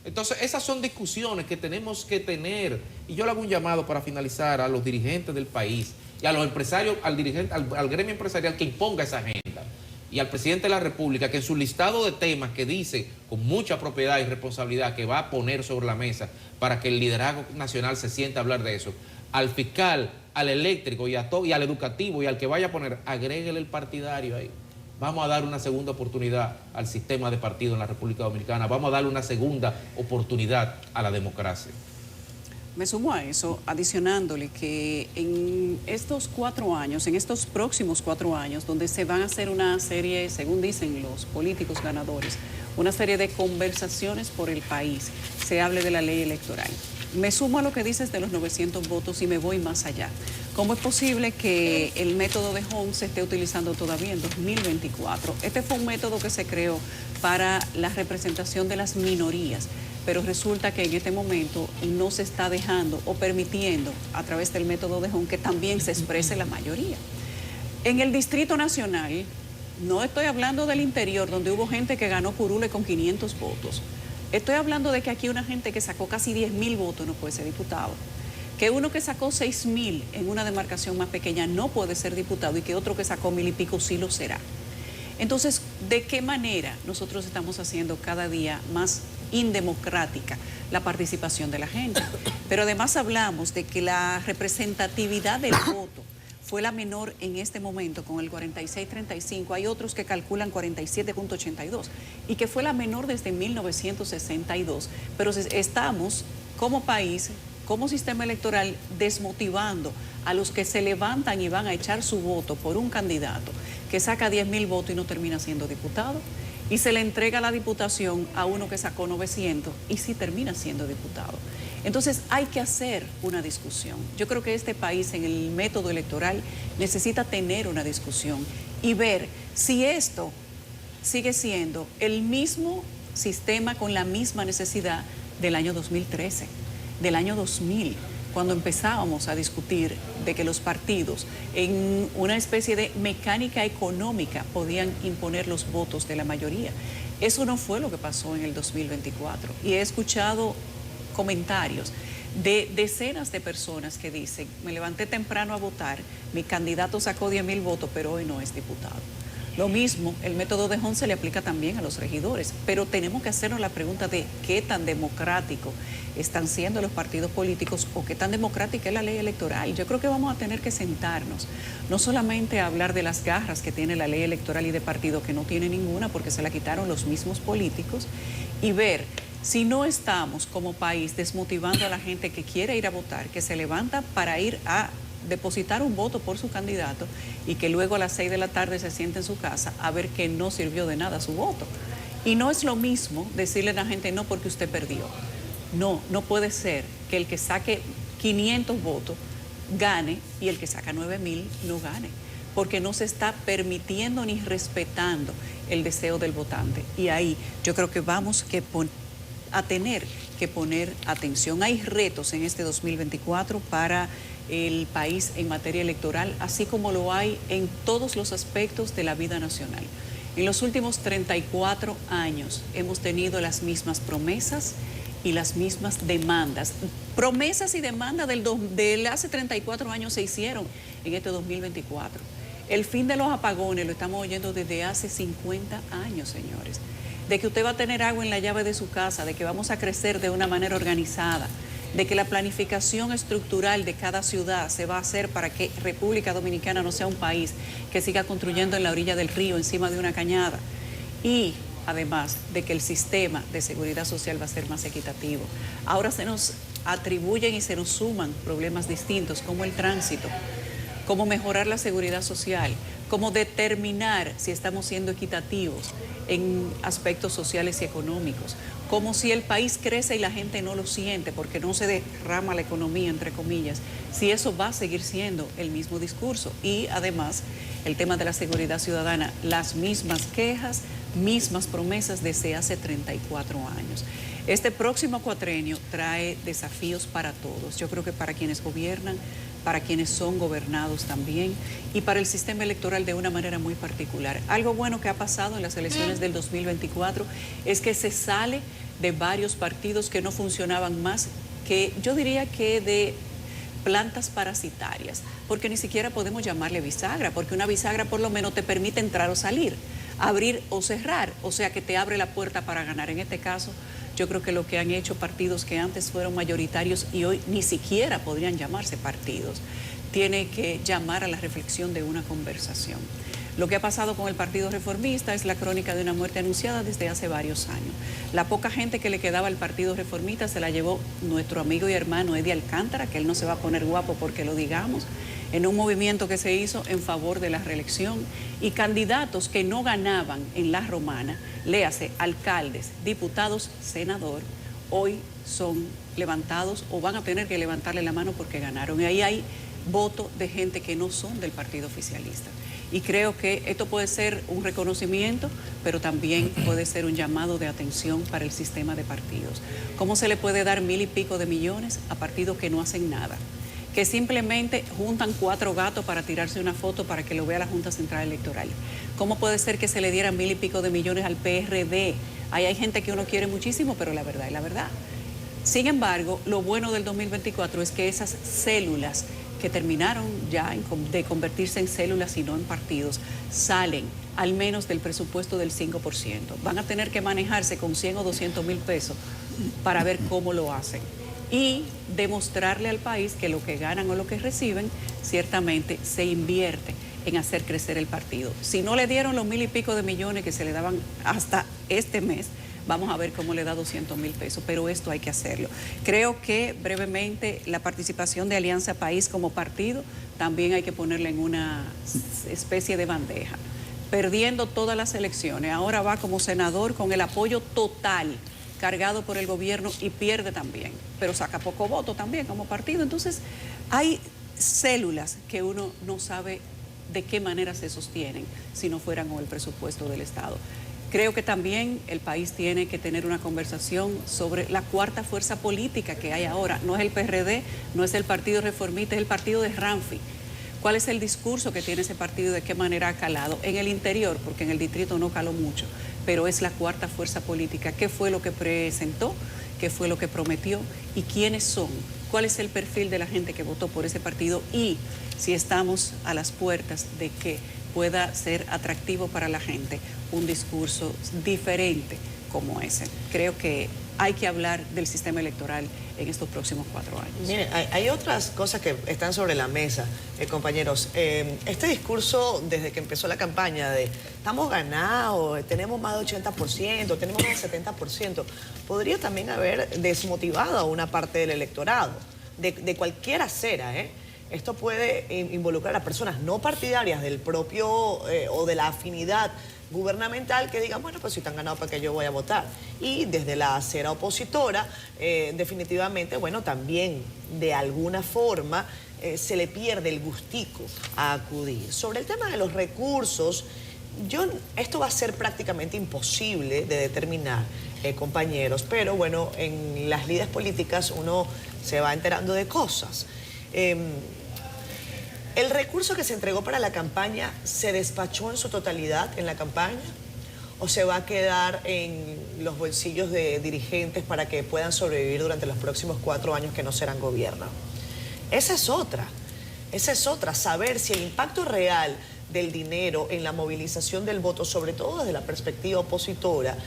Entonces, esas son discusiones que tenemos que tener. Y yo le hago un llamado para finalizar a los dirigentes del país y a los empresarios, al gremio empresarial, que imponga esa agenda. Y al presidente de la República, que en su listado de temas que dice con mucha propiedad y responsabilidad que va a poner sobre la mesa para que el liderazgo nacional se sienta a hablar de eso, al fiscal, al eléctrico y al educativo y al que vaya a poner, agréguele el partidario ahí. Vamos a dar una segunda oportunidad al sistema de partido en la República Dominicana. Vamos a darle una segunda oportunidad a la democracia. Me sumo a eso, adicionándole que en estos 4 años, en estos próximos 4 años, donde se van a hacer una serie, según dicen los políticos ganadores, una serie de conversaciones por el país, se hable de la ley electoral. Me sumo a lo que dices de los 900 votos y me voy más allá. ¿Cómo es posible que el método de Hong se esté utilizando todavía en 2024? Este fue un método que se creó para la representación de las minorías, pero resulta que en este momento no se está dejando o permitiendo a través del método de Hong que también se exprese la mayoría. En el Distrito Nacional, no estoy hablando del interior, donde hubo gente que ganó curule con 500 votos. Estoy hablando de que aquí una gente que sacó casi 10.000 votos no puede ser diputado. Que uno que sacó 6.000 en una demarcación más pequeña no puede ser diputado y que otro que sacó 1.000 y pico sí lo será. Entonces, ¿de qué manera nosotros estamos haciendo cada día más indemocrática la participación de la gente? Pero además hablamos de que la representatividad del voto fue la menor en este momento con el 46.35, hay otros que calculan 47.82 y que fue la menor desde 1962, pero estamos como país, como sistema electoral, desmotivando a los que se levantan y van a echar su voto por un candidato que saca 10.000 votos y no termina siendo diputado, y se le entrega la diputación a uno que sacó 900 y sí termina siendo diputado. Entonces hay que hacer una discusión. Yo creo que este país en el método electoral necesita tener una discusión y ver si esto sigue siendo el mismo sistema con la misma necesidad del año 2013, del año 2000, cuando empezábamos a discutir de que los partidos en una especie de mecánica económica podían imponer los votos de la mayoría. Eso no fue lo que pasó en el 2024 y he escuchado comentarios de decenas de personas que dicen, me levanté temprano a votar, mi candidato sacó 10.000 votos, pero hoy no es diputado. Lo mismo, el método de Hong se le aplica también a los regidores, pero tenemos que hacernos la pregunta de qué tan democrático están siendo los partidos políticos o qué tan democrática es la ley electoral. Yo creo que vamos a tener que sentarnos, no solamente a hablar de las garras que tiene la ley electoral y de partido, que no tiene ninguna porque se la quitaron los mismos políticos, y ver si no estamos como país desmotivando a la gente que quiere ir a votar, que se levanta para ir a depositar un voto por su candidato y que luego a las 6 de la tarde se siente en su casa a ver que no sirvió de nada su voto. Y no es lo mismo decirle a la gente no porque usted perdió. No puede ser que el que saque 500 votos gane y el que saca 9.000 no gane, porque no se está permitiendo ni respetando el deseo del votante. Y ahí yo creo que vamos a tener que poner atención. Hay retos en este 2024 para el país en materia electoral, así como lo hay en todos los aspectos de la vida nacional. En los últimos 34 años hemos tenido las mismas promesas y las mismas demandas. Promesas y demandas del hace 34 años se hicieron en este 2024. El fin de los apagones lo estamos oyendo desde hace 50 años, señores. De que usted va a tener agua en la llave de su casa, de que vamos a crecer de una manera organizada, de que la planificación estructural de cada ciudad se va a hacer para que República Dominicana no sea un país que siga construyendo en la orilla del río, encima de una cañada. Y además de que el sistema de seguridad social va a ser más equitativo. Ahora se nos atribuyen y se nos suman problemas distintos como el tránsito, cómo mejorar la seguridad social, cómo determinar si estamos siendo equitativos en aspectos sociales y económicos, como si el país crece y la gente no lo siente porque no se derrama la economía, entre comillas, si eso va a seguir siendo el mismo discurso. Y además, el tema de la seguridad ciudadana, las mismas quejas, mismas promesas desde hace 34 años. Este próximo cuatrenio trae desafíos para todos. Yo creo que para quienes gobiernan, para quienes son gobernados también y para el sistema electoral de una manera muy particular. Algo bueno que ha pasado en las elecciones del 2024 es que se sale de varios partidos que no funcionaban más, que yo diría que de plantas parasitarias, porque ni siquiera podemos llamarle bisagra, porque una bisagra por lo menos te permite entrar o salir, abrir o cerrar, o sea que te abre la puerta para ganar. En este caso, yo creo que lo que han hecho partidos que antes fueron mayoritarios y hoy ni siquiera podrían llamarse partidos, tiene que llamar a la reflexión de una conversación. Lo que ha pasado con el Partido Reformista es la crónica de una muerte anunciada desde hace varios años. La poca gente que le quedaba al Partido Reformista se la llevó nuestro amigo y hermano Eddie Alcántara, que él no se va a poner guapo porque lo digamos, en un movimiento que se hizo en favor de la reelección, y candidatos que no ganaban en la romana, léase alcaldes, diputados, senador, hoy son levantados o van a tener que levantarle la mano porque ganaron. Y ahí hay voto de gente que no son del partido oficialista. Y creo que esto puede ser un reconocimiento, pero también puede ser un llamado de atención para el sistema de partidos. ¿Cómo se le puede dar 1.000 y pico de millones a partidos que no hacen nada? Que simplemente juntan 4 gatos para tirarse una foto para que lo vea la Junta Central Electoral. ¿Cómo puede ser que se le dieran 1.000 y pico de millones al PRD? Ahí hay gente que uno quiere muchísimo, pero la verdad es la verdad. Sin embargo, lo bueno del 2024 es que esas células que terminaron ya de convertirse en células y no en partidos, salen al menos del presupuesto del 5%. Van a tener que manejarse con 100 o 200 mil pesos para ver cómo lo hacen y demostrarle al país que lo que ganan o lo que reciben ciertamente se invierte en hacer crecer el partido. Si no le dieron los 1.000 y pico de millones que se le daban hasta este mes, vamos a ver cómo le da 200 mil pesos, pero esto hay que hacerlo. Creo que brevemente la participación de Alianza País como partido también hay que ponerla en una especie de bandeja. Perdiendo todas las elecciones, ahora va como senador con el apoyo total cargado por el gobierno y pierde también, pero saca poco voto también como partido. Entonces hay células que uno no sabe de qué manera se sostienen si no fueran con el presupuesto del Estado. Creo que también el país tiene que tener una conversación sobre la cuarta fuerza política que hay ahora. No es el PRD, no es el Partido Reformista, es el partido de Ramfi. ¿Cuál es el discurso que tiene ese partido y de qué manera ha calado? En el interior, porque en el distrito no caló mucho, pero es la cuarta fuerza política. ¿Qué fue lo que presentó? ¿Qué fue lo que prometió? ¿Y quiénes son? ¿Cuál es el perfil de la gente que votó por ese partido? Y si estamos a las puertas de que pueda ser atractivo para la gente un discurso diferente como ese. Creo que hay que hablar del sistema electoral en estos próximos 4 años. Mire, hay otras cosas que están sobre la mesa, compañeros. Este discurso, desde que empezó la campaña de estamos ganados, tenemos más de 80%, tenemos más de 70%, podría también haber desmotivado a una parte del electorado, de cualquier acera, Esto puede involucrar a personas no partidarias del propio o de la afinidad gubernamental que digan, bueno, pues si están ganados, ¿para qué yo voy a votar? Y desde la acera opositora, definitivamente, bueno, también de alguna forma se le pierde el gustico a acudir. Sobre el tema de los recursos, esto va a ser prácticamente imposible de determinar, compañeros, pero bueno, en las lides políticas uno se va enterando de cosas. ¿El recurso que se entregó para la campaña se despachó en su totalidad en la campaña? ¿O se va a quedar en los bolsillos de dirigentes para que puedan sobrevivir durante los próximos 4 años que no serán gobierno? Esa es otra, saber si el impacto real del dinero en la movilización del voto, sobre todo desde la perspectiva opositora,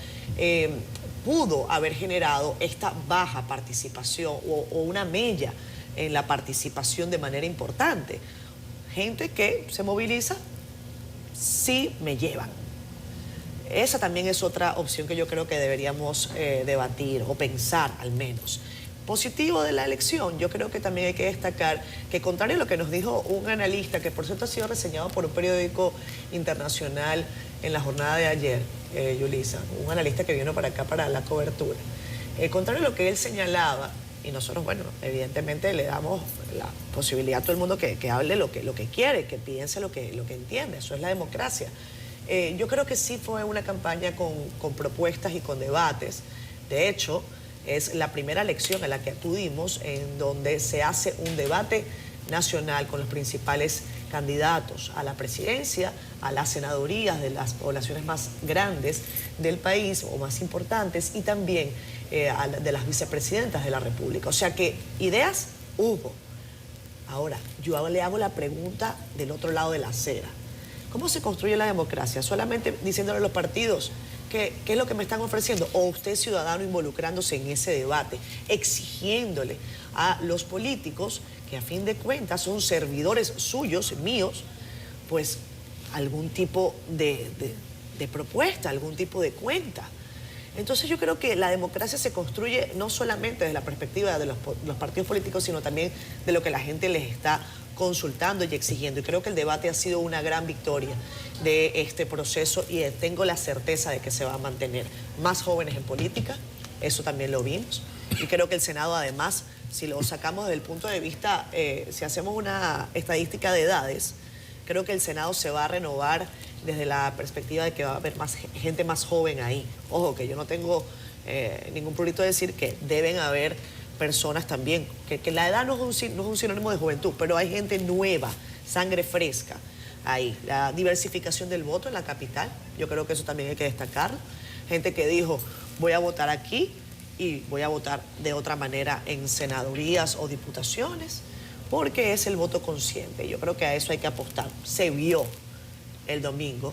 pudo haber generado esta baja participación o una mella en la participación de manera importante. Gente que se moviliza si me llevan. Esa también es otra opción que yo creo que deberíamos debatir o pensar al menos. Positivo de la elección, yo creo que también hay que destacar que, contrario a lo que nos dijo un analista, que por cierto ha sido reseñado por un periódico internacional en la jornada de ayer, Yulisa, un analista que vino para acá para la cobertura, contrario a lo que él señalaba, y nosotros, bueno, evidentemente le damos la posibilidad a todo el mundo que hable lo que quiere, que piense lo que entiende, eso es la democracia. Yo creo que sí fue una campaña con propuestas y con debates. De hecho, es la primera elección a la que acudimos en donde se hace un debate nacional con los principales candidatos a la presidencia, a las senadurías de las poblaciones más grandes del país o más importantes y también de las vicepresidentas de la República. O sea que ideas hubo. Ahora, yo le hago la pregunta del otro lado de la acera. ¿Cómo se construye la democracia? ¿Solamente diciéndole a los partidos qué es lo que me están ofreciendo? ¿O usted, ciudadano, involucrándose en ese debate, exigiéndole a los políticos, que a fin de cuentas son servidores suyos, míos, pues algún tipo de propuesta, algún tipo de cuenta? Entonces yo creo que la democracia se construye no solamente desde la perspectiva de los partidos políticos, sino también de lo que la gente les está consultando y exigiendo. Y creo que el debate ha sido una gran victoria de este proceso y tengo la certeza de que se va a mantener. Más jóvenes en política, eso también lo vimos. Y creo que el Senado, además, si lo sacamos desde el punto de vista, si hacemos una estadística de edades, creo que el Senado se va a renovar desde la perspectiva de que va a haber más gente más joven ahí. Ojo, que yo no tengo ningún prurito de decir que deben haber personas también, que la edad no es un sinónimo de juventud, pero hay gente nueva, sangre fresca ahí. La diversificación del voto en la capital, yo creo que eso también hay que destacarlo. Gente que dijo, voy a votar aquí y voy a votar de otra manera en senadurías o diputaciones, porque es el voto consciente. Yo creo que a eso hay que apostar. Se vio el domingo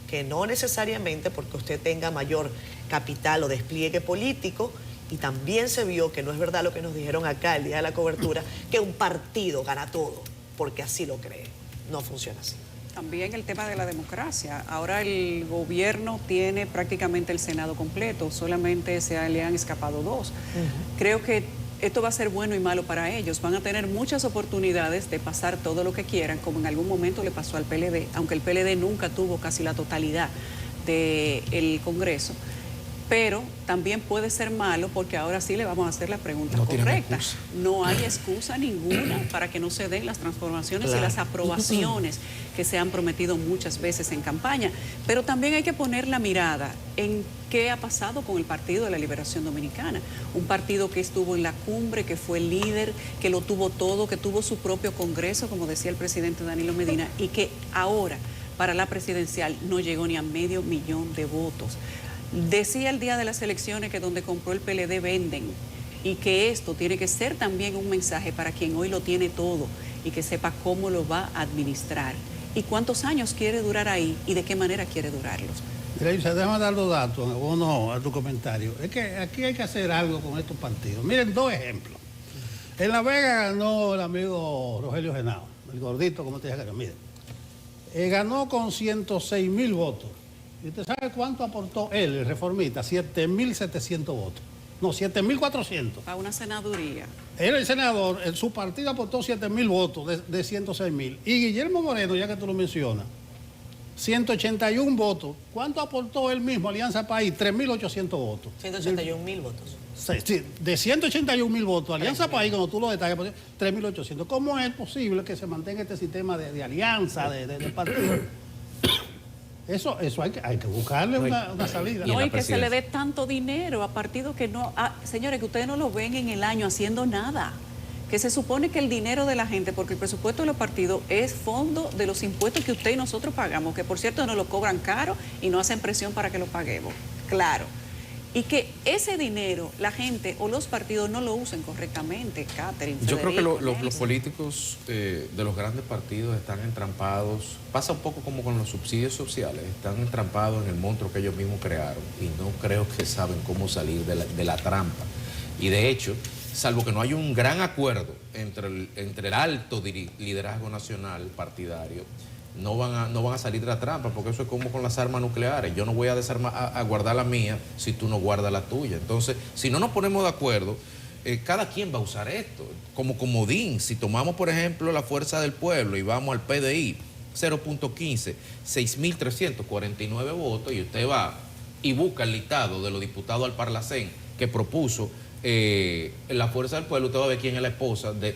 que no necesariamente porque usted tenga mayor capital o despliegue político, y también se vio que no es verdad lo que nos dijeron acá el día de la cobertura, que un partido gana todo, porque así lo cree. No funciona así. También el tema de la democracia. Ahora el gobierno tiene prácticamente el Senado completo, solamente le han escapado 2. Creo que esto va a ser bueno y malo para ellos. Van a tener muchas oportunidades de pasar todo lo que quieran, como en algún momento le pasó al PLD, aunque el PLD nunca tuvo casi la totalidad del Congreso. Pero también puede ser malo porque ahora sí le vamos a hacer la pregunta correcta. No hay excusa ninguna para que no se den las transformaciones y las aprobaciones que se han prometido muchas veces en campaña. Pero también hay que poner la mirada en qué ha pasado con el Partido de la Liberación Dominicana. Un partido que estuvo en la cumbre, que fue líder, que lo tuvo todo, que tuvo su propio congreso, como decía el presidente Danilo Medina, y que ahora para la presidencial no llegó ni a 500,000 de votos. Decía el día de las elecciones que donde compró el PLD venden y que esto tiene que ser también un mensaje para quien hoy lo tiene todo y que sepa cómo lo va a administrar y cuántos años quiere durar ahí y de qué manera quiere durarlos. Teresa, déjame dar los datos a tu comentario. Es que aquí hay que hacer algo con estos partidos. Miren, 2 ejemplos. En La Vega ganó el amigo Rogelio Genao, el gordito, como te dije acá. Miren, ganó con 106,000 votos. ¿Y usted sabe cuánto aportó él, el reformista? 7,700 votos. No, 7,400. Para una senaduría. Él, el senador, su partido aportó 7,000 votos de 106,000. Y Guillermo Moreno, ya que tú lo mencionas, 181 votos. ¿Cuánto aportó él mismo, Alianza País? 3,800 votos. 181,000 votos. De 181.000 votos, Alianza País, cuando tú lo detallas, 3.800. ¿Cómo es posible que se mantenga este sistema de alianza, de partidos? Eso hay que buscarle una salida. No, y que se le dé tanto dinero a partidos que no... señores, que ustedes no lo ven en el año haciendo nada. Que se supone que el dinero de la gente, porque el presupuesto de los partidos es fondo de los impuestos que usted y nosotros pagamos, que por cierto nos lo cobran caro y no hacen presión para que lo paguemos. Claro. Y que ese dinero, la gente o los partidos no lo usen correctamente, Catherine. Yo creo que Federico, los Nelson. políticos de los grandes partidos están entrampados, pasa un poco como con los subsidios sociales, están entrampados en el monstruo que ellos mismos crearon y no creo que saben cómo salir de la trampa. Y de hecho, salvo que no haya un gran acuerdo entre el alto liderazgo nacional partidario, no van a salir de la trampa, porque eso es como con las armas nucleares. Yo no voy a guardar la mía si tú no guardas la tuya. Entonces, si no nos ponemos de acuerdo, cada quien va a usar esto. Como comodín, si tomamos, por ejemplo, la Fuerza del Pueblo y vamos al PDI, 0.15, 6.349 votos, y usted va y busca el listado de los diputados al Parlacén que propuso la Fuerza del Pueblo, usted va a ver quién es la esposa de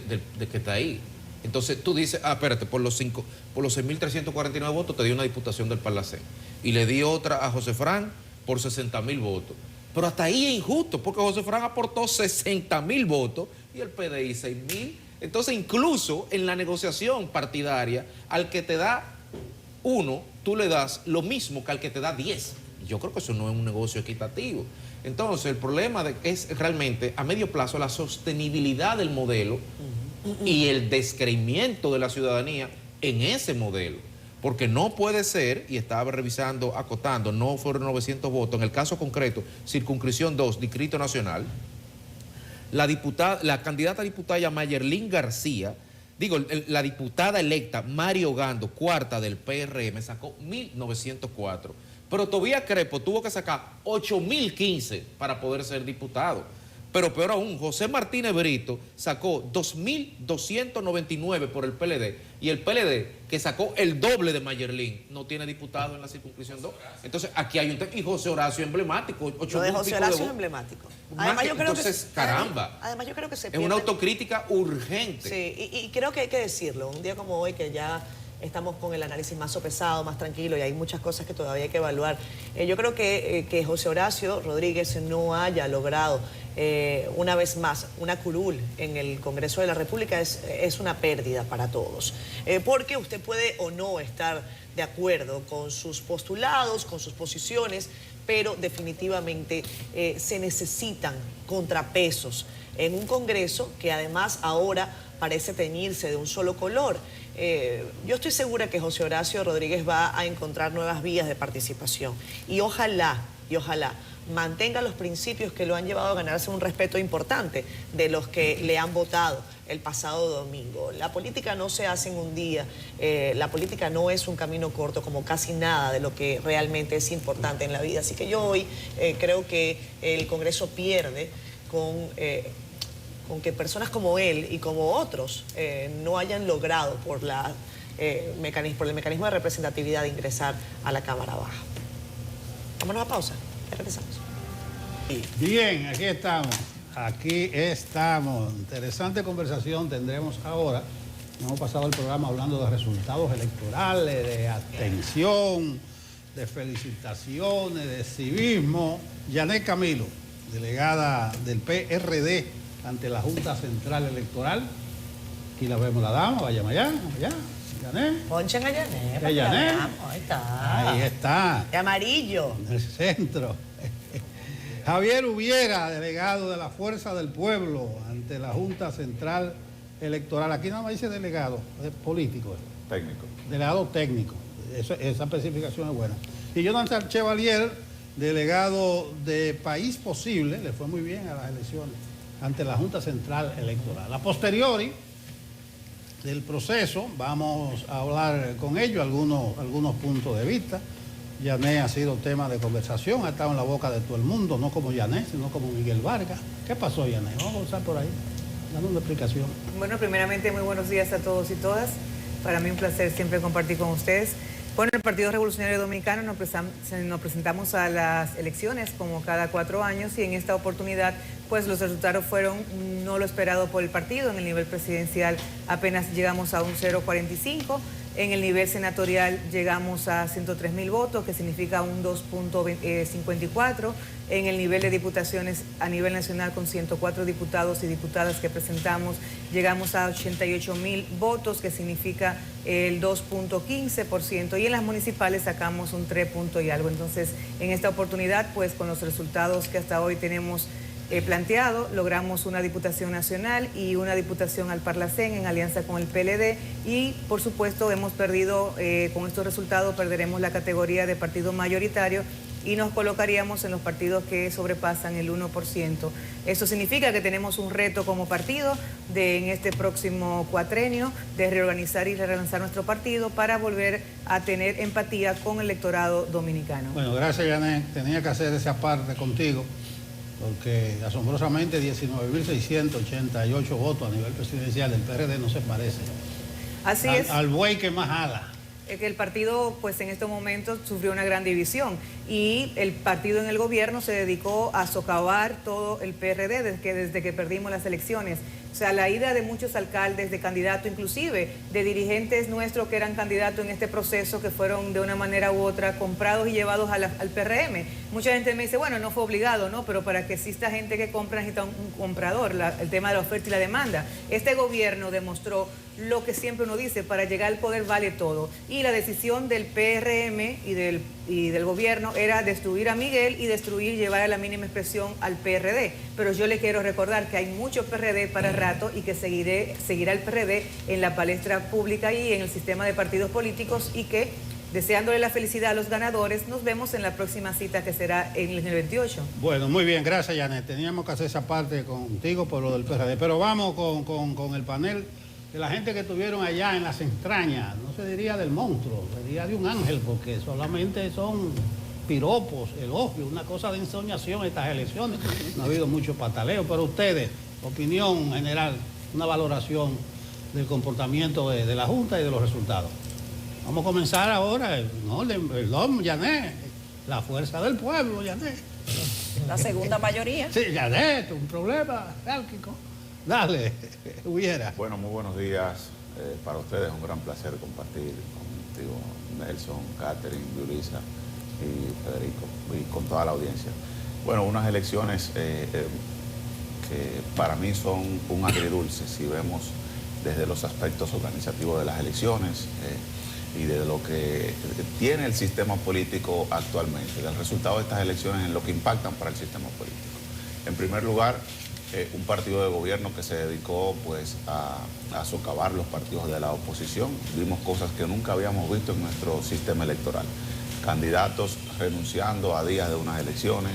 que está ahí. Entonces tú dices, espérate, por los 6.349 votos te dio una diputación del Parlacén. Y le di otra a José Fran por 60.000 votos. Pero hasta ahí es injusto, porque José Fran aportó 60.000 votos y el PDI 6.000. Entonces incluso en la negociación partidaria, al que te da 1, tú le das lo mismo que al que te da 10. Yo creo que eso no es un negocio equitativo. Entonces el problema es realmente a medio plazo la sostenibilidad del modelo y el descreimiento de la ciudadanía en ese modelo. Porque no puede ser, y estaba revisando, acotando, no fueron 900 votos, en el caso concreto, circunscripción 2, Distrito Nacional, la candidata diputada Mayerlín García, la diputada electa Mario Gando, cuarta del PRM, sacó 1.904. Pero Tobías Crespo tuvo que sacar 8.015 para poder ser diputado. Pero peor aún, José Martínez Brito sacó 2.299 por el PLD, y el PLD, que sacó el doble de Mayerlín, no tiene diputado en la circunscripción 2. Entonces, aquí hay un tema. Y José Horacio emblemático. Lo de José Horacio es emblemático. Además, caramba. Además, yo creo que se es pierde... una autocrítica urgente. Sí, y creo que hay que decirlo. Un día como hoy, que ya estamos con el análisis más sopesado, más tranquilo, y hay muchas cosas que todavía hay que evaluar. Yo creo que José Horacio Rodríguez no haya logrado una vez más una curul en el Congreso de la República es una pérdida para todos. Porque usted puede o no estar de acuerdo con sus postulados, con sus posiciones, pero definitivamente se necesitan contrapesos en un Congreso que además ahora parece teñirse de un solo color. Yo estoy segura que José Horacio Rodríguez va a encontrar nuevas vías de participación y ojalá mantenga los principios que lo han llevado a ganarse un respeto importante de los que le han votado el pasado domingo. La política no se hace en un día, la política no es un camino corto como casi nada de lo que realmente es importante en la vida. Así que yo hoy creo que el Congreso pierde con que personas como él y como otros no hayan logrado por el mecanismo de representatividad de ingresar a la Cámara Baja. Vámonos a pausa, ya regresamos. Bien, aquí estamos. Interesante conversación tendremos ahora. Hemos pasado el programa hablando de resultados electorales, de abstención, de felicitaciones, de civismo. Yanet Camilo, delegada del PRD ante la Junta Central Electoral. Aquí la vemos la dama, vayamos allá. Yanet. Ponchen a Yanet. ¿Qué Yanet? Ahí está. Ahí está. De amarillo. En el centro. Javier Ubiera, delegado de la Fuerza del Pueblo ante la Junta Central Electoral. Aquí nada más dice delegado, es político. Técnico. Delegado técnico. Esa especificación es buena. Y Jonathan Chevalier, delegado de País Posible, le fue muy bien a las elecciones ante la Junta Central Electoral. A posteriori del proceso, vamos a hablar con ellos algunos puntos de vista. Yanet ha sido tema de conversación, ha estado en la boca de todo el mundo, no como Yanet, sino como Miguel Vargas. ¿Qué pasó, Yanet? Vamos a comenzar por ahí, dando una explicación. Bueno, primeramente, muy buenos días a todos y todas. Para mí un placer siempre compartir con ustedes. Bueno, el Partido Revolucionario Dominicano nos presentamos a las elecciones como cada 4 años y en esta oportunidad pues los resultados fueron no lo esperado por el partido. En el nivel presidencial apenas llegamos a un 0,45. En el nivel senatorial llegamos a 103.000 votos, que significa un 2,54. En el nivel de diputaciones a nivel nacional, con 104 diputados y diputadas que presentamos, llegamos a 88.000 votos, que significa el 2,15%. Y en las municipales sacamos un 3 punto y algo. Entonces, en esta oportunidad, pues con los resultados que hasta hoy tenemos planteado, logramos una diputación nacional y una diputación al Parlacén en alianza con el PLD y por supuesto hemos perdido, con estos resultados perderemos la categoría de partido mayoritario y nos colocaríamos en los partidos que sobrepasan el 1%. Eso significa que tenemos un reto como partido en este próximo cuatrenio de reorganizar y relanzar nuestro partido para volver a tener empatía con el electorado dominicano. Bueno, gracias, Yanet. Tenía que hacer esa parte contigo, porque asombrosamente 19.688 votos a nivel presidencial del PRD no se parece Así es. Al buey que más jala. Es que el partido, pues en estos momentos sufrió una gran división y el partido en el gobierno se dedicó a socavar todo el PRD desde que perdimos las elecciones. O sea, la ida de muchos alcaldes, de candidatos, inclusive de dirigentes nuestros que eran candidatos en este proceso, que fueron de una manera u otra comprados y llevados al PRM. Mucha gente me dice, bueno, no fue obligado, ¿no? Pero para que exista gente que compra necesita un comprador, el tema de la oferta y la demanda. Este gobierno demostró lo que siempre uno dice, para llegar al poder vale todo. Y la decisión del PRM y del gobierno era destruir a Miguel y llevar a la mínima expresión al PRD. Pero yo le quiero recordar que hay mucho PRD para rato y que seguirá el PRD en la palestra pública y en el sistema de partidos políticos y que, deseándole la felicidad a los ganadores, nos vemos en la próxima cita que será en el 28. Bueno, muy bien, gracias, Yanet. Teníamos que hacer esa parte contigo por lo del PRD. Pero vamos con el panel de la gente que estuvieron allá en las entrañas, no se diría del monstruo, se diría de un ángel, porque solamente son piropos, elogios, una cosa de ensoñación estas elecciones. No ha habido mucho pataleo, pero ustedes, opinión general, una valoración del comportamiento de la Junta y de los resultados. Vamos a comenzar ahora, en orden, perdón, Yanet, la fuerza del pueblo, Yanet. La segunda mayoría. Sí, Yanet, un problema jerárquico. Dale, hubiera. Bueno, muy buenos días para ustedes. Un gran placer compartir contigo, Nelson, Catherine, Yulisa y Federico, y con toda la audiencia. Bueno, unas elecciones que para mí son un agridulce, si vemos desde los aspectos organizativos de las elecciones y de lo que tiene el sistema político actualmente, del resultado de estas elecciones en lo que impactan para el sistema político. En primer lugar, un partido de gobierno que se dedicó pues a socavar los partidos de la oposición. Vimos cosas que nunca habíamos visto en nuestro sistema electoral. Candidatos renunciando a días de unas elecciones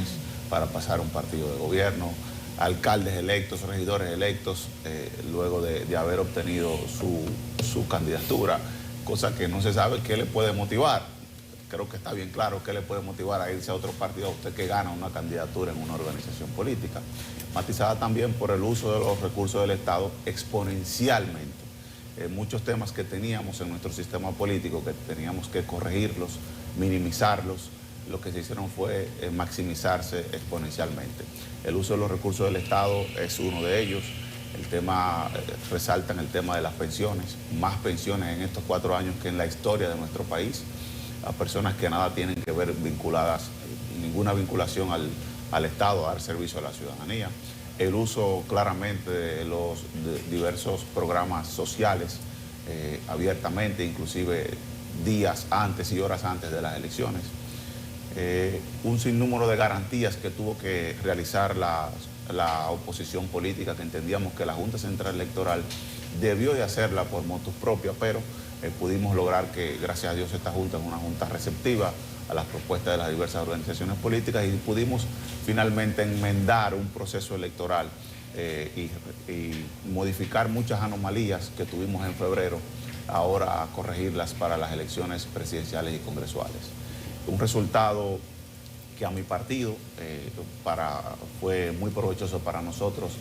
para pasar un partido de gobierno, alcaldes electos, regidores electos, luego de haber obtenido su candidatura, cosa que no se sabe qué le puede motivar. Creo que está bien claro qué le puede motivar a irse a otro partido a usted que gana una candidatura en una organización política. Matizada también por el uso de los recursos del Estado exponencialmente. Muchos temas que teníamos en nuestro sistema político, que teníamos que corregirlos, minimizarlos, lo que se hicieron fue maximizarse exponencialmente. El uso de los recursos del Estado es uno de ellos. El tema, resaltan el tema de las pensiones, más pensiones en estos 4 años que en la historia de nuestro país, a personas que nada tienen que ver vinculadas, ninguna vinculación al Estado, a dar servicio a la ciudadanía. El uso claramente de los diversos programas sociales abiertamente, inclusive días antes y horas antes de las elecciones. Un sinnúmero de garantías que tuvo que realizar la oposición política, que entendíamos que la Junta Central Electoral debió de hacerla por motus propia, pero pudimos lograr que, gracias a Dios, esta Junta es una Junta receptiva a las propuestas de las diversas organizaciones políticas y pudimos finalmente enmendar un proceso electoral y modificar muchas anomalías que tuvimos en febrero, ahora corregirlas para las elecciones presidenciales y congresuales. Un resultado que a mi partido fue muy provechoso para nosotros,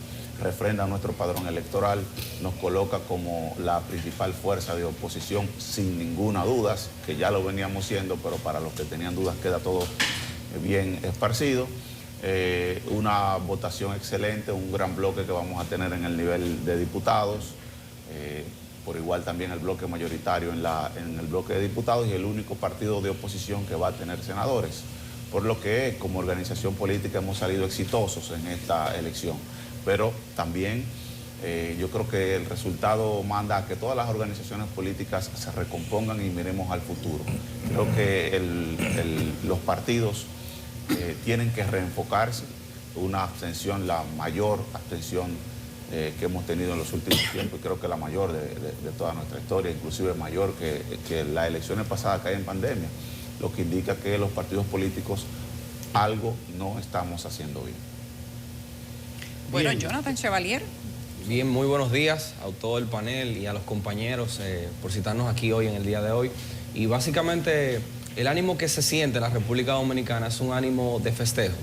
refrenda nuestro padrón electoral, nos coloca como la principal fuerza de oposición sin ninguna duda, que ya lo veníamos siendo, pero para los que tenían dudas queda todo bien esparcido. una votación excelente, un gran bloque que vamos a tener en el nivel de diputados, por igual también el bloque mayoritario en el bloque de diputados y el único partido de oposición que va a tener senadores, por lo que como organización política hemos salido exitosos en esta elección. Pero también yo creo que el resultado manda a que todas las organizaciones políticas se recompongan y miremos al futuro. Creo que los partidos tienen que reenfocarse. Una abstención, la mayor abstención que hemos tenido en los últimos tiempos, y creo que la mayor de toda nuestra historia, inclusive mayor que las elecciones pasadas que hay en pandemia, lo que indica que los partidos políticos algo no estamos haciendo bien. Bueno, Jonathan Chevalier. Bien, muy buenos días a todo el panel y a los compañeros por citarnos aquí hoy en el día de hoy. Y básicamente el ánimo que se siente en la República Dominicana es un ánimo de festejo.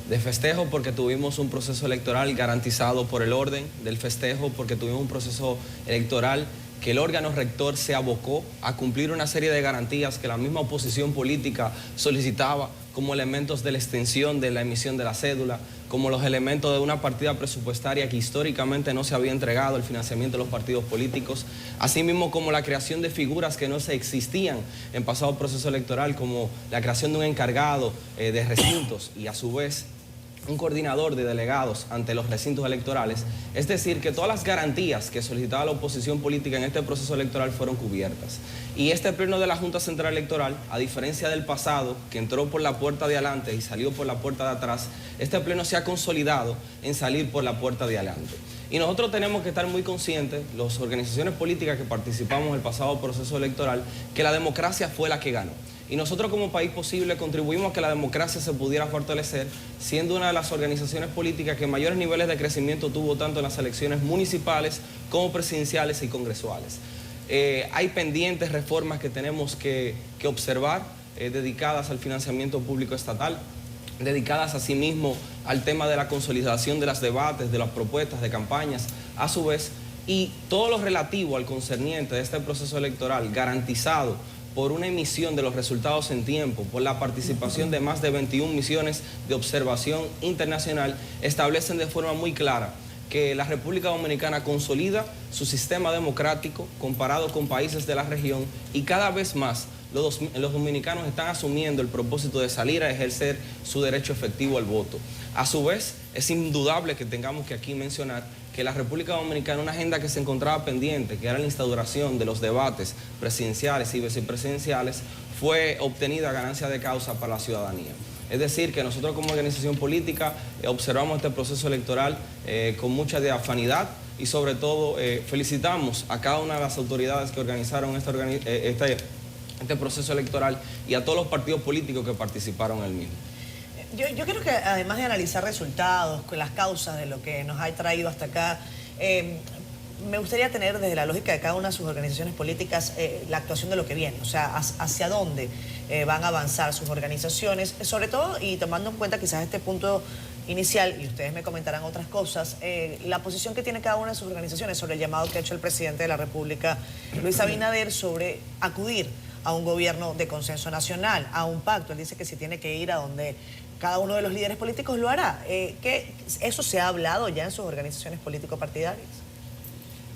De festejo porque tuvimos un proceso electoral garantizado por el orden, del festejo porque tuvimos un proceso electoral que el órgano rector se abocó a cumplir una serie de garantías que la misma oposición política solicitaba, como elementos de la extensión de la emisión de la cédula, como los elementos de una partida presupuestaria que históricamente no se había entregado, el financiamiento de los partidos políticos, así mismo como la creación de figuras que no se existían en pasado proceso electoral, como la creación de un encargado de recintos y a su vez un coordinador de delegados ante los recintos electorales. Es decir, que todas las garantías que solicitaba la oposición política en este proceso electoral fueron cubiertas. Y este pleno de la Junta Central Electoral, a diferencia del pasado, que entró por la puerta de adelante y salió por la puerta de atrás, este pleno se ha consolidado en salir por la puerta de adelante. Y nosotros tenemos que estar muy conscientes, las organizaciones políticas que participamos en el pasado proceso electoral, que la democracia fue la que ganó. Y nosotros como país posible contribuimos a que la democracia se pudiera fortalecer, siendo una de las organizaciones políticas que mayores niveles de crecimiento tuvo tanto en las elecciones municipales como presidenciales y congresuales. Hay pendientes reformas que tenemos que observar, dedicadas al financiamiento público estatal, dedicadas asimismo al tema de la consolidación de los debates, de las propuestas, de campañas, a su vez, y todo lo relativo al concerniente de este proceso electoral garantizado por una emisión de los resultados en tiempo, por la participación de más de 21 misiones de observación internacional, establecen de forma muy clara que la República Dominicana consolida su sistema democrático comparado con países de la región y cada vez más los dominicanos están asumiendo el propósito de salir a ejercer su derecho efectivo al voto. A su vez, es indudable que tengamos que aquí mencionar que la República Dominicana, una agenda que se encontraba pendiente, que era la instauración de los debates presidenciales y vicepresidenciales, fue obtenida a ganancia de causa para la ciudadanía. Es decir, que nosotros como organización política observamos este proceso electoral con mucha diafanidad y sobre todo felicitamos a cada una de las autoridades que organizaron este proceso electoral y a todos los partidos políticos que participaron en el mismo. Yo creo que además de analizar resultados, las causas de lo que nos ha traído hasta acá, me gustaría tener desde la lógica de cada una de sus organizaciones políticas la actuación de lo que viene, o sea, hacia dónde van a avanzar sus organizaciones, sobre todo y tomando en cuenta quizás este punto inicial, y ustedes me comentarán otras cosas, la posición que tiene cada una de sus organizaciones sobre el llamado que ha hecho el presidente de la República, Luis Abinader, sobre acudir a un gobierno de consenso nacional, a un pacto. Él dice que si tiene que ir a donde cada uno de los líderes políticos lo hará. ¿Eso se ha hablado ya en sus organizaciones político-partidarias?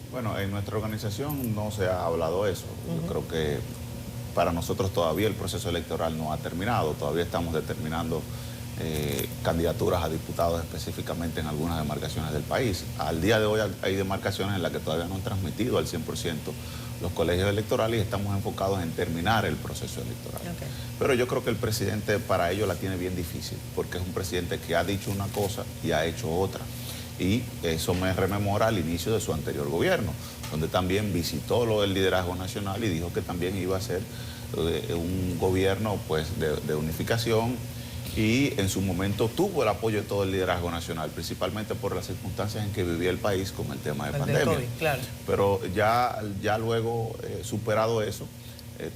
Bueno, en nuestra organización no se ha hablado eso. Yo creo que para nosotros todavía el proceso electoral no ha terminado. Todavía estamos determinando candidaturas a diputados específicamente en algunas demarcaciones del país. Al día de hoy hay demarcaciones en las que todavía no han transmitido al 100% los colegios electorales y estamos enfocados en terminar el proceso electoral. Okay. Pero yo creo que el presidente para ello la tiene bien difícil, porque es un presidente que ha dicho una cosa y ha hecho otra. Y eso me rememora al inicio de su anterior gobierno, donde también visitó lo del liderazgo nacional y dijo que también iba a ser un gobierno pues, de unificación, y en su momento tuvo el apoyo de todo el liderazgo nacional, principalmente por las circunstancias en que vivía el país con el tema de pandemia. COVID, claro. Pero ya luego, superado eso,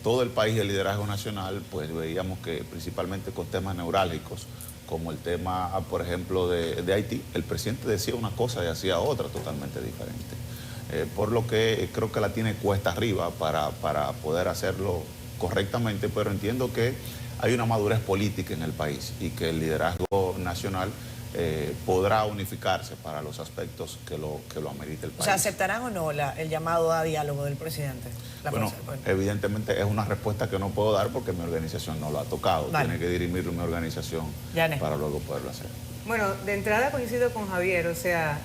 todo el país del liderazgo nacional, pues veíamos que principalmente con temas neurálgicos, como el tema, por ejemplo, de Haití, el presidente decía una cosa y hacía otra totalmente diferente. Por lo que creo que la tiene cuesta arriba para poder hacerlo correctamente, pero entiendo que hay una madurez política en el país y que el liderazgo nacional podrá unificarse para los aspectos que lo amerite el país. O sea, ¿aceptarán o no el llamado a diálogo del presidente? Bueno, evidentemente es una respuesta que no puedo dar porque mi organización no lo ha tocado. Vale. Tiene que dirimir mi organización para luego poderlo hacer. Bueno, de entrada coincido con Javier, o sea,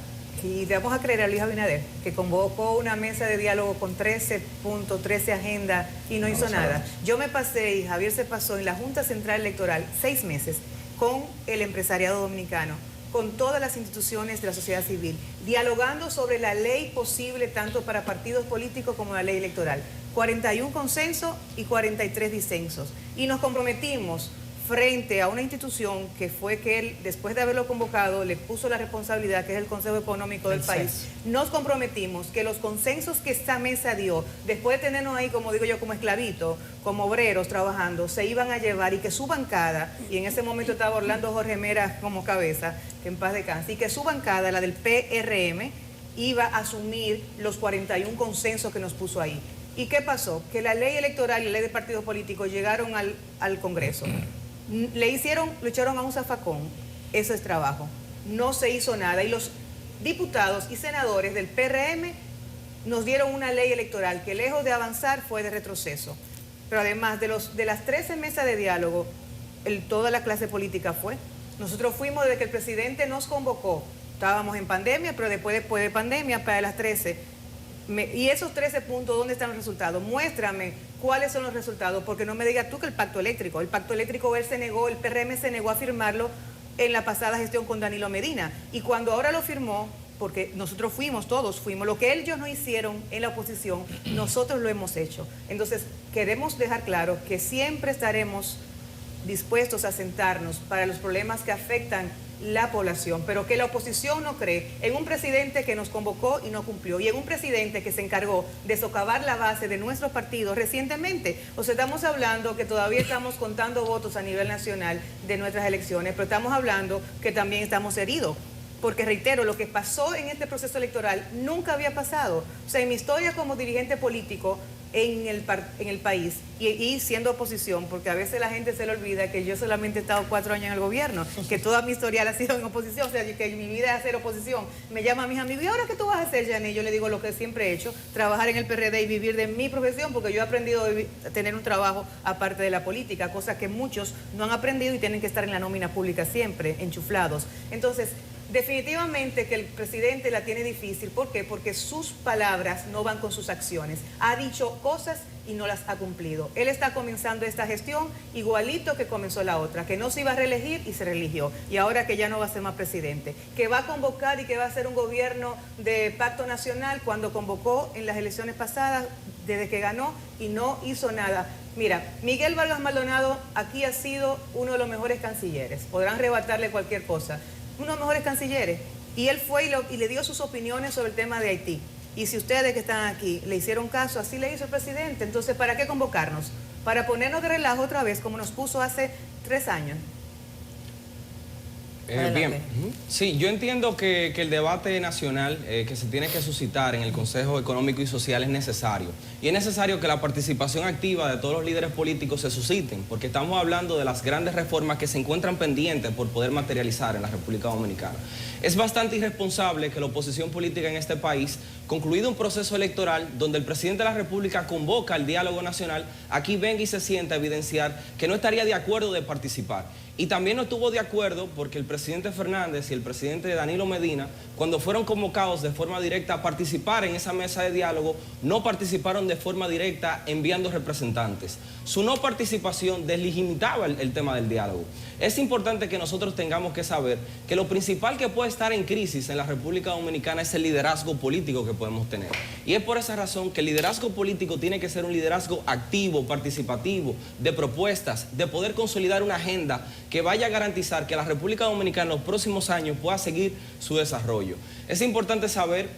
y le vamos a creer a Luis Abinader, que convocó una mesa de diálogo con 13 puntos, 13 agendas y no hizo nada. Yo me pasé y Javier se pasó en la Junta Central Electoral 6 meses con el empresariado dominicano, con todas las instituciones de la sociedad civil, dialogando sobre la ley posible tanto para partidos políticos como la ley electoral. 41 consensos y 43 disensos. Y nos comprometimos frente a una institución que fue que él, después de haberlo convocado, le puso la responsabilidad, que es el Consejo Económico del país. Nos comprometimos que los consensos que esta mesa dio, después de tenernos ahí, como digo yo, como esclavitos, como obreros trabajando, se iban a llevar y que su bancada, y en ese momento estaba Orlando Jorge Mera como cabeza, que en paz descanse, y que su bancada, la del PRM, iba a asumir los 41 consensos que nos puso ahí. ¿Y qué pasó? Que la ley electoral y la ley de partidos políticos llegaron al Congreso. Lo echaron a un zafacón, eso es trabajo. No se hizo nada y los diputados y senadores del PRM nos dieron una ley electoral que lejos de avanzar fue de retroceso. Pero además de las 13 mesas de diálogo, toda la clase política fue. Nosotros fuimos desde que el presidente nos convocó. Estábamos en pandemia, pero después de pandemia para las 13. Y esos 13 puntos, ¿dónde están los resultados? Muéstrame cuáles son los resultados, porque no me digas tú que el pacto eléctrico él se negó, el PRM se negó a firmarlo en la pasada gestión con Danilo Medina. Y cuando ahora lo firmó, porque nosotros todos fuimos, lo que ellos no hicieron en la oposición, nosotros lo hemos hecho. Entonces, queremos dejar claro que siempre estaremos dispuestos a sentarnos para los problemas que afectan la población, pero que la oposición no cree en un presidente que nos convocó y no cumplió, y en un presidente que se encargó de socavar la base de nuestros partidos recientemente. O sea, estamos hablando que todavía estamos contando votos a nivel nacional de nuestras elecciones, pero estamos hablando que también estamos heridos. Porque reitero, lo que pasó en este proceso electoral nunca había pasado. O sea, en mi historia como dirigente político en el país y siendo oposición, porque a veces la gente se le olvida que yo solamente he estado 4 años en el gobierno, que toda mi historial ha sido en oposición, o sea, que mi vida es hacer oposición. Me llaman mis amigos, ¿y ahora qué tú vas a hacer, Janet? Yo le digo lo que siempre he hecho, trabajar en el PRD y vivir de mi profesión, porque yo he aprendido a tener un trabajo aparte de la política, cosa que muchos no han aprendido y tienen que estar en la nómina pública siempre, enchuflados. Entonces, definitivamente que el presidente la tiene difícil. ¿Por qué? Porque sus palabras no van con sus acciones. Ha dicho cosas y no las ha cumplido. Él está comenzando esta gestión igualito que comenzó la otra, que no se iba a reelegir y se reeligió. Y ahora que ya no va a ser más presidente, que va a convocar y que va a ser un gobierno de pacto nacional cuando convocó en las elecciones pasadas, desde que ganó, y no hizo nada. Mira, Miguel Vargas Maldonado aquí ha sido uno de los mejores cancilleres. Podrán rebatarle cualquier cosa. Uno de los mejores cancilleres, y él fue y le dio sus opiniones sobre el tema de Haití. Y si ustedes que están aquí le hicieron caso, así le hizo el presidente. Entonces, ¿para qué convocarnos? Para ponernos de relajo otra vez, como nos puso hace 3 años. Bien, sí, yo entiendo que el debate nacional que se tiene que suscitar en el Consejo Económico y Social es necesario. Y es necesario que la participación activa de todos los líderes políticos se susciten, porque estamos hablando de las grandes reformas que se encuentran pendientes por poder materializar en la República Dominicana. Es bastante irresponsable que la oposición política en este país, concluido un proceso electoral donde el presidente de la República convoca al diálogo nacional, aquí venga y se sienta a evidenciar que no estaría de acuerdo de participar. Y también no estuvo de acuerdo porque el presidente Fernández y el presidente Danilo Medina, cuando fueron convocados de forma directa a participar en esa mesa de diálogo, no participaron de forma directa enviando representantes. Su no participación deslegitimaba el tema del diálogo. Es importante que nosotros tengamos que saber que lo principal que puede estar en crisis en la República Dominicana es el liderazgo político que podemos tener. Y es por esa razón que el liderazgo político tiene que ser un liderazgo activo, participativo, de propuestas, de poder consolidar una agenda que vaya a garantizar que la República Dominicana en los próximos años pueda seguir su desarrollo. Es importante saber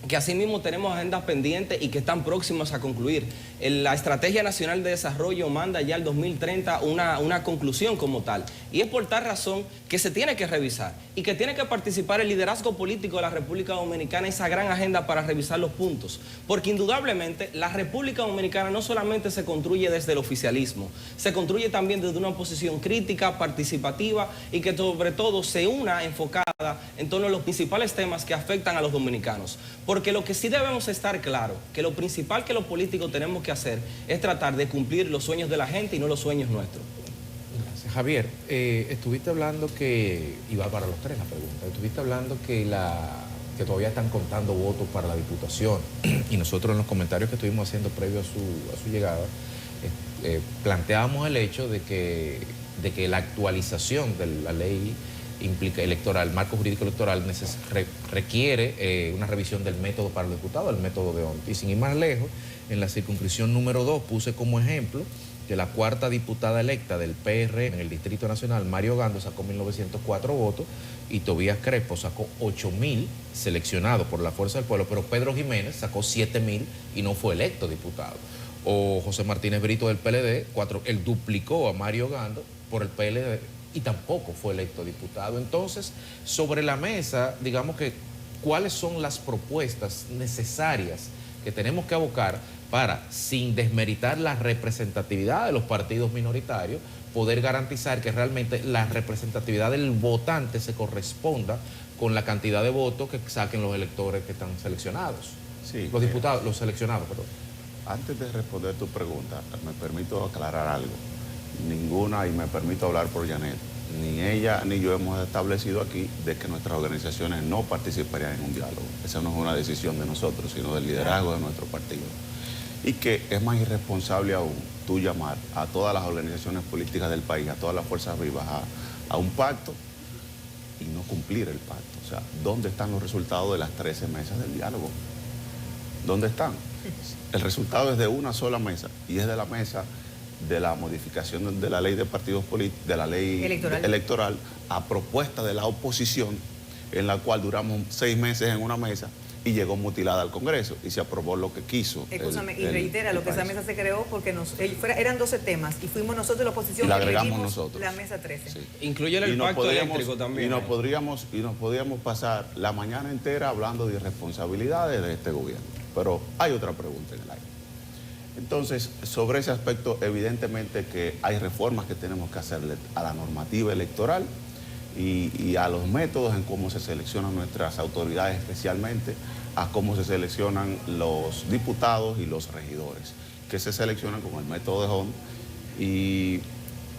que asimismo tenemos agendas pendientes y que están próximas a concluir. La Estrategia Nacional de Desarrollo manda ya el 2030 una conclusión como tal. Y es por tal razón que se tiene que revisar y que tiene que participar el liderazgo político de la República Dominicana en esa gran agenda para revisar los puntos. Porque indudablemente la República Dominicana no solamente se construye desde el oficialismo, se construye también desde una posición crítica, participativa y que sobre todo se una enfocada en torno a los principales temas que afectan a los dominicanos. Porque lo que sí debemos estar claro, que lo principal que los políticos tenemos que hacer es tratar de cumplir los sueños de la gente y no los sueños nuestros. Gracias. Javier, estuviste hablando que, y va para los tres la pregunta, estuviste hablando que todavía están contando votos para la Diputación y nosotros en los comentarios que estuvimos haciendo previo a su llegada, planteábamos el hecho de que la actualización de la ley electoral, marco jurídico electoral, requiere una revisión del método para el diputado, el método de Hont. Y sin ir más lejos, en la circunscripción número 2 puse como ejemplo que la cuarta diputada electa del PR en el Distrito Nacional, Mario Gando, sacó 1.904 votos y Tobías Crespo sacó 8.000 seleccionados por la Fuerza del Pueblo, pero Pedro Jiménez sacó 7.000 y no fue electo diputado. O José Martínez Brito del PLD, él duplicó a Mario Gando por el PLD y tampoco fue electo diputado. Entonces, sobre la mesa, digamos que, ¿cuáles son las propuestas necesarias que tenemos que abocar para, sin desmeritar la representatividad de los partidos minoritarios, poder garantizar que realmente la representatividad del votante se corresponda con la cantidad de votos que saquen los electores que están seleccionados? Sí, los diputados, los seleccionados, perdón. Antes de responder tu pregunta, me permito aclarar algo. Ninguna, y me permito hablar por Janet, ni ella ni yo hemos establecido aquí de que nuestras organizaciones no participarían en un diálogo. Esa no es una decisión de nosotros, sino del liderazgo de nuestro partido. Y que es más irresponsable aún tú llamar a todas las organizaciones políticas del país, a todas las fuerzas vivas, a un pacto y no cumplir el pacto. O sea, ¿dónde están los resultados de las 13 mesas del diálogo? ¿Dónde están? El resultado es de una sola mesa y es de la mesa de la modificación de la ley de partidos políticos, de la ley electoral a propuesta de la oposición, en la cual duramos 6 meses en una mesa y llegó mutilada al Congreso y se aprobó lo que quiso. Escúchame, y reitera lo que esa mesa se creó porque eran 12 temas y fuimos nosotros la oposición y la agregamos nosotros. La mesa 13. Sí. Incluye el pacto eléctrico también. Y nos podríamos pasar la mañana entera hablando de irresponsabilidades de este gobierno. Pero hay otra pregunta en el aire. Entonces, sobre ese aspecto, evidentemente que hay reformas que tenemos que hacerle a la normativa electoral y a los métodos en cómo se seleccionan nuestras autoridades, especialmente a cómo se seleccionan los diputados y los regidores, que se seleccionan con el método de Hont. Y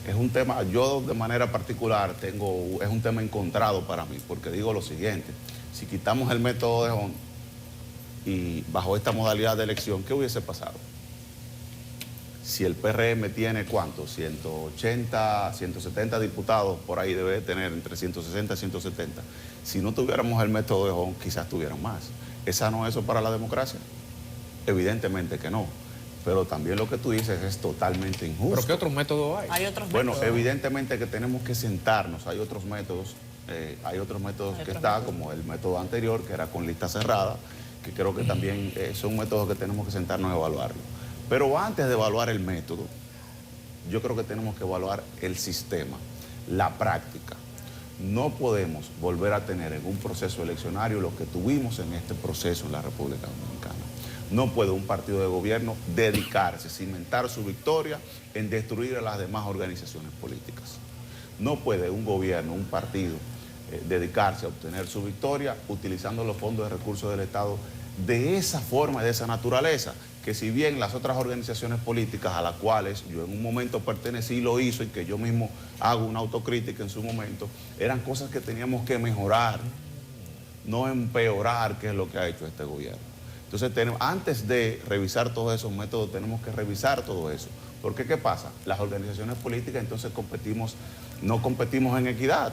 es un tema, yo de manera particular es un tema encontrado para mí, porque digo lo siguiente: si quitamos el método de Hont y bajo esta modalidad de elección, ¿qué hubiese pasado? Si el PRM tiene, ¿cuánto? 180, 170 diputados, por ahí debe tener entre 160 y 170. Si no tuviéramos el método de Hont, quizás tuvieran más. ¿Es sano eso para la democracia? Evidentemente que no. Pero también lo que tú dices es totalmente injusto. ¿Pero qué otros métodos hay? Hay otros Bueno, métodos. Evidentemente que tenemos que sentarnos. Hay otros métodos que está, como el método anterior, que era con lista cerrada, que creo que también son métodos que tenemos que sentarnos a evaluarlo. Pero antes de evaluar el método, yo creo que tenemos que evaluar el sistema, la práctica. No podemos volver a tener en un proceso eleccionario lo que tuvimos en este proceso en la República Dominicana. No puede un partido de gobierno dedicarse, cimentar su victoria en destruir a las demás organizaciones políticas. No puede un gobierno, un partido, dedicarse a obtener su victoria utilizando los fondos de recursos del Estado de esa forma, de esa naturaleza, que si bien las otras organizaciones políticas a las cuales yo en un momento pertenecí y lo hizo, y que yo mismo hago una autocrítica en su momento, eran cosas que teníamos que mejorar, no empeorar, que es lo que ha hecho este gobierno. Entonces, antes de revisar todos esos métodos, tenemos que revisar todo eso. Porque, ¿qué pasa? Las organizaciones políticas entonces no competimos en equidad.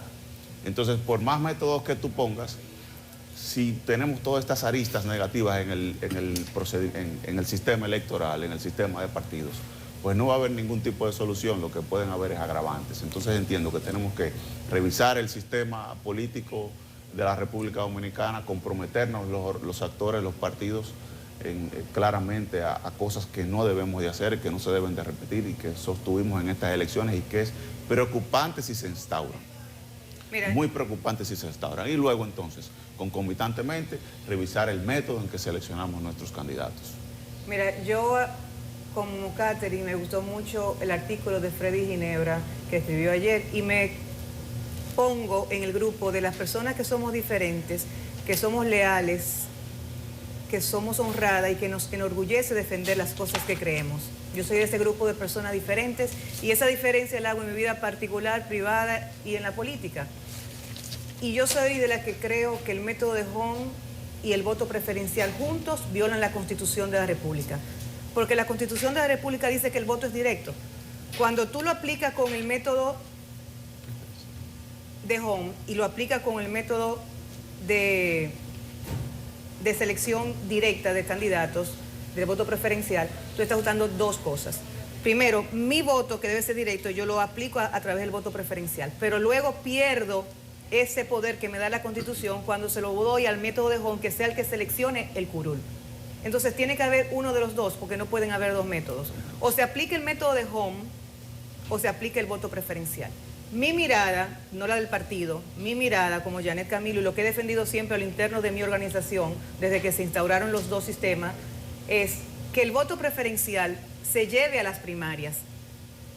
Entonces, por más métodos que tú pongas, si tenemos todas estas aristas negativas en el sistema electoral, en el sistema de partidos, pues no va a haber ningún tipo de solución. Lo que pueden haber es agravantes. Entonces entiendo que tenemos que revisar el sistema político de la República Dominicana, comprometernos los actores, los partidos, claramente a cosas que no debemos de hacer, que no se deben de repetir y que sostuvimos en estas elecciones y que es preocupante si se instauran. Mira, muy preocupante si se instauran. Y luego entonces, concomitantemente, revisar el método en que seleccionamos nuestros candidatos. Mira, yo como Catherine me gustó mucho el artículo de Freddy Ginebra que escribió ayer y me pongo en el grupo de las personas que somos diferentes, que somos leales, que somos honradas y que nos enorgullece defender las cosas que creemos. Yo soy de ese grupo de personas diferentes y esa diferencia la hago en mi vida particular, privada y en la política. Y yo soy de la que creo que el método de Home y el voto preferencial juntos violan la Constitución de la República. Porque la Constitución de la República dice que el voto es directo. Cuando tú lo aplicas con el método de Home y lo aplicas con el método de selección directa de candidatos, del voto preferencial, tú estás usando dos cosas. Primero, mi voto, que debe ser directo, yo lo aplico a través del voto preferencial, pero luego pierdo ese poder que me da la Constitución cuando se lo doy al método de Home, que sea el que seleccione el curul. Entonces tiene que haber uno de los dos, porque no pueden haber dos métodos. O se aplica el método de Home o se aplica el voto preferencial. Mi mirada, no la del partido, mi mirada como Janet Camilo y lo que he defendido siempre al interno de mi organización desde que se instauraron los dos sistemas, es que el voto preferencial se lleve a las primarias.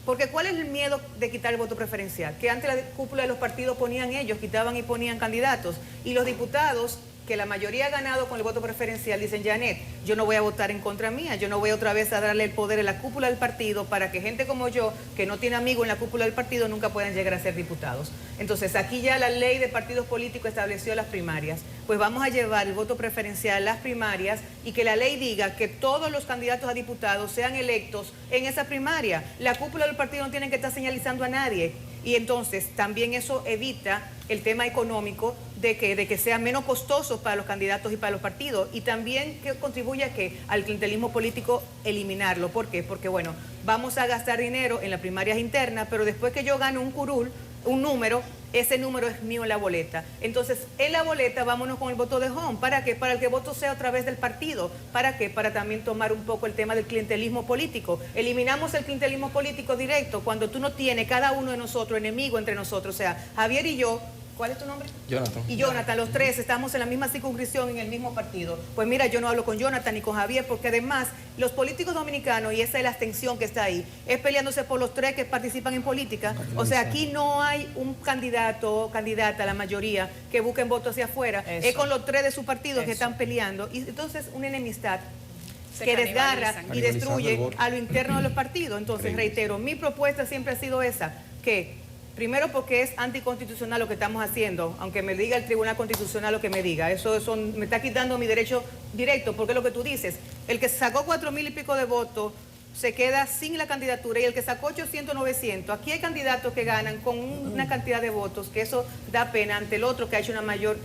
Porque ¿cuál es el miedo de quitar el voto preferencial? Que antes la cúpula de los partidos ponían ellos, quitaban y ponían candidatos. Y los diputados, que la mayoría ha ganado con el voto preferencial, dicen, Janet, yo no voy a votar en contra mía, yo no voy otra vez a darle el poder a la cúpula del partido para que gente como yo, que no tiene amigos en la cúpula del partido, nunca puedan llegar a ser diputados. Entonces, aquí ya la ley de partidos políticos estableció las primarias. Pues vamos a llevar el voto preferencial a las primarias y que la ley diga que todos los candidatos a diputados sean electos en esa primaria. La cúpula del partido no tiene que estar señalizando a nadie. Y entonces también eso evita el tema económico de que sea menos costoso para los candidatos y para los partidos, y también que contribuya al clientelismo político eliminarlo. ¿Por qué? Porque bueno, vamos a gastar dinero en las primarias internas, pero después que yo gane un curul, un número, ese número es mío en la boleta. Entonces, en la boleta vámonos con el voto de Home. ¿Para qué? Para el que el voto sea a través del partido. ¿Para qué? Para también tomar un poco el tema del clientelismo político. Eliminamos el clientelismo político directo cuando tú no tienes cada uno de nosotros enemigo entre nosotros. O sea, Javier y yo, ¿cuál es tu nombre? Jonathan. Y Jonathan, los tres estamos en la misma circunscripción, en el mismo partido. Pues mira, yo no hablo con Jonathan ni con Javier, porque además los políticos dominicanos, y esa es la abstención que está ahí, es peleándose por los tres que participan en política. O sea, aquí no hay un candidato o candidata, la mayoría, que busquen votos hacia afuera. Eso. Es con los tres de su partido que Eso. están peleando. Y entonces una enemistad Se que desgarra canibalizan. y destruye el voto. a lo interno de los partidos. Entonces, reitero, mi propuesta siempre ha sido esa, que primero porque es anticonstitucional lo que estamos haciendo, aunque me diga el Tribunal Constitucional lo que me diga, eso me está quitando mi derecho directo, porque es lo que tú dices, el que sacó 4,000 y pico de votos se queda sin la candidatura, y el que sacó 800, 900, aquí hay candidatos que ganan con una cantidad de votos, que eso da pena ante el otro que ha hecho una mayor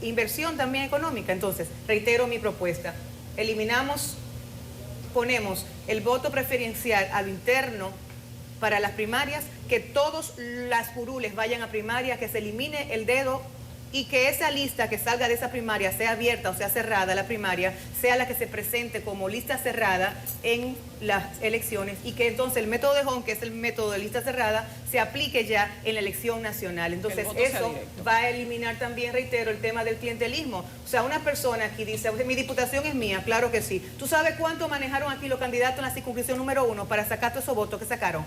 inversión también económica. Entonces, reitero mi propuesta, ponemos el voto preferencial a lo interno para las primarias, que todos las curules vayan a primaria, que se elimine el dedo y que esa lista que salga de esa primaria, sea abierta o sea cerrada la primaria, sea la que se presente como lista cerrada en las elecciones, y que entonces el método de Home, que es el método de lista cerrada, se aplique ya en la elección nacional. Entonces voto sea eso directo. va a eliminar también, reitero, el tema del clientelismo. O sea, una persona aquí dice, mi diputación es mía, claro que sí. ¿Tú sabes cuánto manejaron aquí los candidatos en la circunscripción número 1 para sacar todos esos votos que sacaron?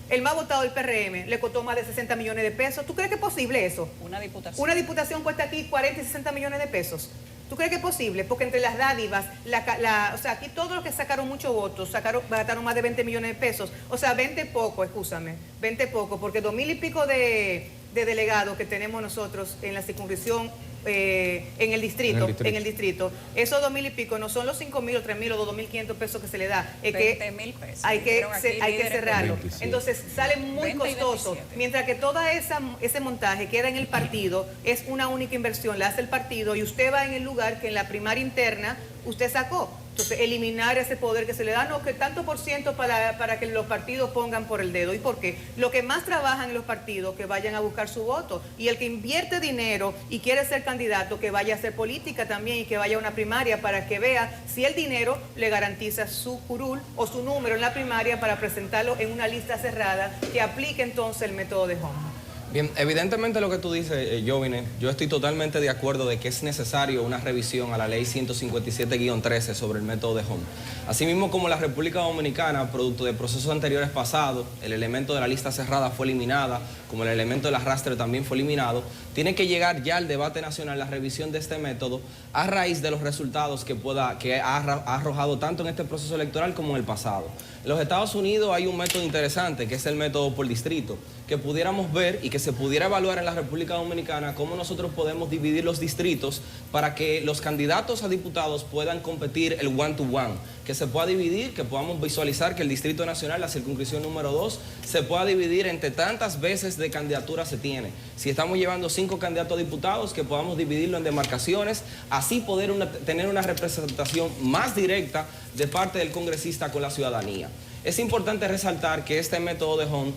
El más votado del PRM le costó más de 60 millones de pesos. ¿Tú crees que es posible eso? Una diputación. Una diputación cuesta aquí 40 y 60 millones de pesos. ¿Tú crees que es posible? Porque entre las dádivas, o sea, aquí todos los que sacaron muchos votos, gastaron más de 20 millones de pesos. O sea, 20 poco, escúchame, 20 poco, porque 2,000 y pico de delegados que tenemos nosotros en la circunscripción, en el distrito, esos 2,000 y pico no son los 5,000 o 3,000 o 2,500 pesos que se le da. Es 20,000 pesos. hay que Dijeron aquí cerrarlo. 27. Entonces sale muy 20 y costoso. 27. Mientras que todo ese montaje queda en el partido, es una única inversión, la hace el partido y usted va en el lugar que en la primaria interna usted sacó. Entonces, eliminar ese poder que se le da, no, que tanto por ciento para que los partidos pongan por el dedo. ¿Y por qué? Lo que más trabajan en los partidos, que vayan a buscar su voto. Y el que invierte dinero y quiere ser candidato, que vaya a hacer política también y que vaya a una primaria para que vea si el dinero le garantiza su curul o su número en la primaria para presentarlo en una lista cerrada que aplique entonces el método de Home. Bien, evidentemente lo que tú dices, Jovine, yo estoy totalmente de acuerdo de que es necesario una revisión a la ley 157-13 sobre el método de Home. Asimismo, como la República Dominicana, producto de procesos anteriores pasados, el elemento de la lista cerrada fue eliminada, como el elemento del arrastre también fue eliminado, tiene que llegar ya al debate nacional la revisión de este método a raíz de los resultados que ha arrojado tanto en este proceso electoral como en el pasado. En los Estados Unidos hay un método interesante, que es el método por distrito, que pudiéramos ver y que se pudiera evaluar en la República Dominicana cómo nosotros podemos dividir los distritos para que los candidatos a diputados puedan competir el one-to-one, que se pueda dividir, que podamos visualizar que el Distrito Nacional, la circunscripción número 2, se pueda dividir entre tantas veces de candidatura se tiene. Si estamos llevando 5 candidatos a diputados, que podamos dividirlo en demarcaciones, así poder tener una representación más directa de parte del congresista con la ciudadanía. Es importante resaltar que este método de Home,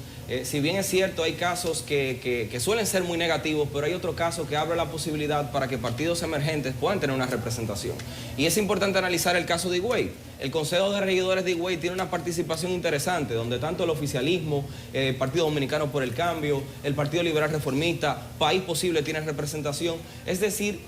si bien es cierto, hay casos que suelen ser muy negativos, pero hay otro caso que abre la posibilidad para que partidos emergentes puedan tener una representación. Y es importante analizar el caso de Higüey. El Consejo de Regidores de Higüey tiene una participación interesante, donde tanto el oficialismo, el Partido Dominicano por el Cambio, el Partido Liberal Reformista, País Posible tienen representación. Es decir,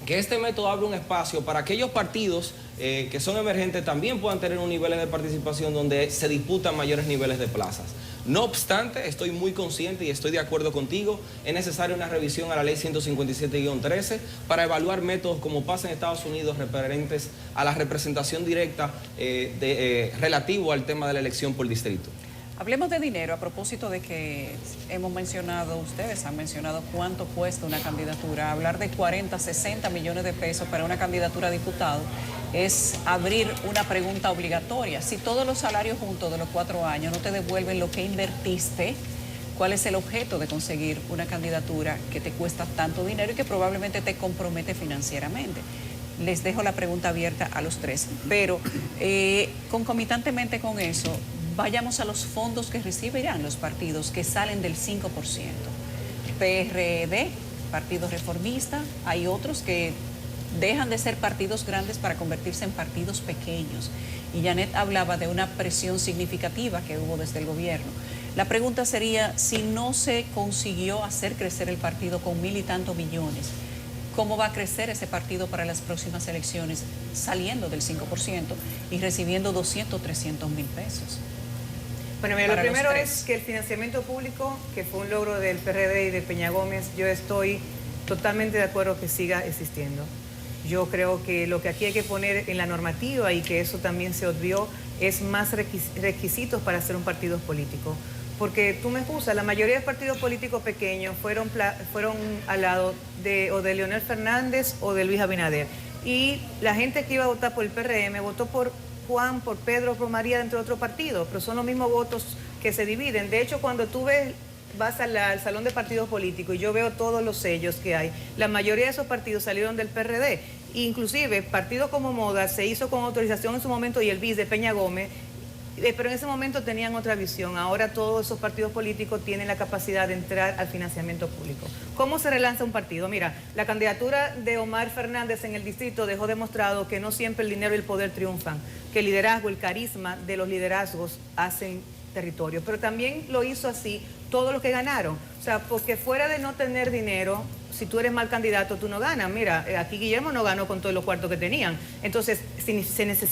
que este método abre un espacio para aquellos partidos que son emergentes también puedan tener un nivel de participación donde se disputan mayores niveles de plazas. No obstante, estoy muy consciente y estoy de acuerdo contigo, es necesaria una revisión a la ley 157-13 para evaluar métodos como pasa en Estados Unidos referentes a la representación directa relativo al tema de la elección por distrito. Hablemos de dinero a propósito de que ustedes han mencionado cuánto cuesta una candidatura. Hablar de 40, 60 millones de pesos para una candidatura a diputado es abrir una pregunta obligatoria. Si todos los salarios juntos de los 4 años no te devuelven lo que invertiste, ¿cuál es el objeto de conseguir una candidatura que te cuesta tanto dinero y que probablemente te compromete financieramente? Les dejo la pregunta abierta a los tres, pero concomitantemente con eso, vayamos a los fondos que recibirán los partidos que salen del 5%. PRD, Partido Reformista, hay otros que dejan de ser partidos grandes para convertirse en partidos pequeños. Y Janet hablaba de una presión significativa que hubo desde el gobierno. La pregunta sería, si no se consiguió hacer crecer el partido con 1.000 y tantos millones, ¿cómo va a crecer ese partido para las próximas elecciones saliendo del 5% y recibiendo 200, 300 mil pesos? Bueno, mira, lo primero es que el financiamiento público, que fue un logro del PRD y de Peña Gómez, yo estoy totalmente de acuerdo que siga existiendo. Yo creo que lo que aquí hay que poner en la normativa, y que eso también se obvió, es más requisitos para ser un partido político. Porque tú me excusas, la mayoría de partidos políticos pequeños fueron al lado de Leonel Fernández o de Luis Abinader. Y la gente que iba a votar por el PRM votó por Juan, por Pedro, por María dentro de otro partido, pero son los mismos votos que se dividen. De hecho, cuando tú vas al salón de partidos políticos y yo veo todos los sellos que hay, la mayoría de esos partidos salieron del PRD. Inclusive, partidos como Moda se hizo con autorización en su momento y el BIS de Peña Gómez, pero en ese momento tenían otra visión. Ahora todos esos partidos políticos tienen la capacidad de entrar al financiamiento público. ¿Cómo se relanza un partido? Mira, la candidatura de Omar Fernández en el distrito dejó demostrado que no siempre el dinero y el poder triunfan, que el liderazgo, el carisma de los liderazgos hacen territorio. Pero también lo hizo así todos los que ganaron. O sea, porque fuera de no tener dinero, si tú eres mal candidato, tú no ganas. Mira, aquí Guillermo no ganó con todos los cuartos que tenían. Entonces,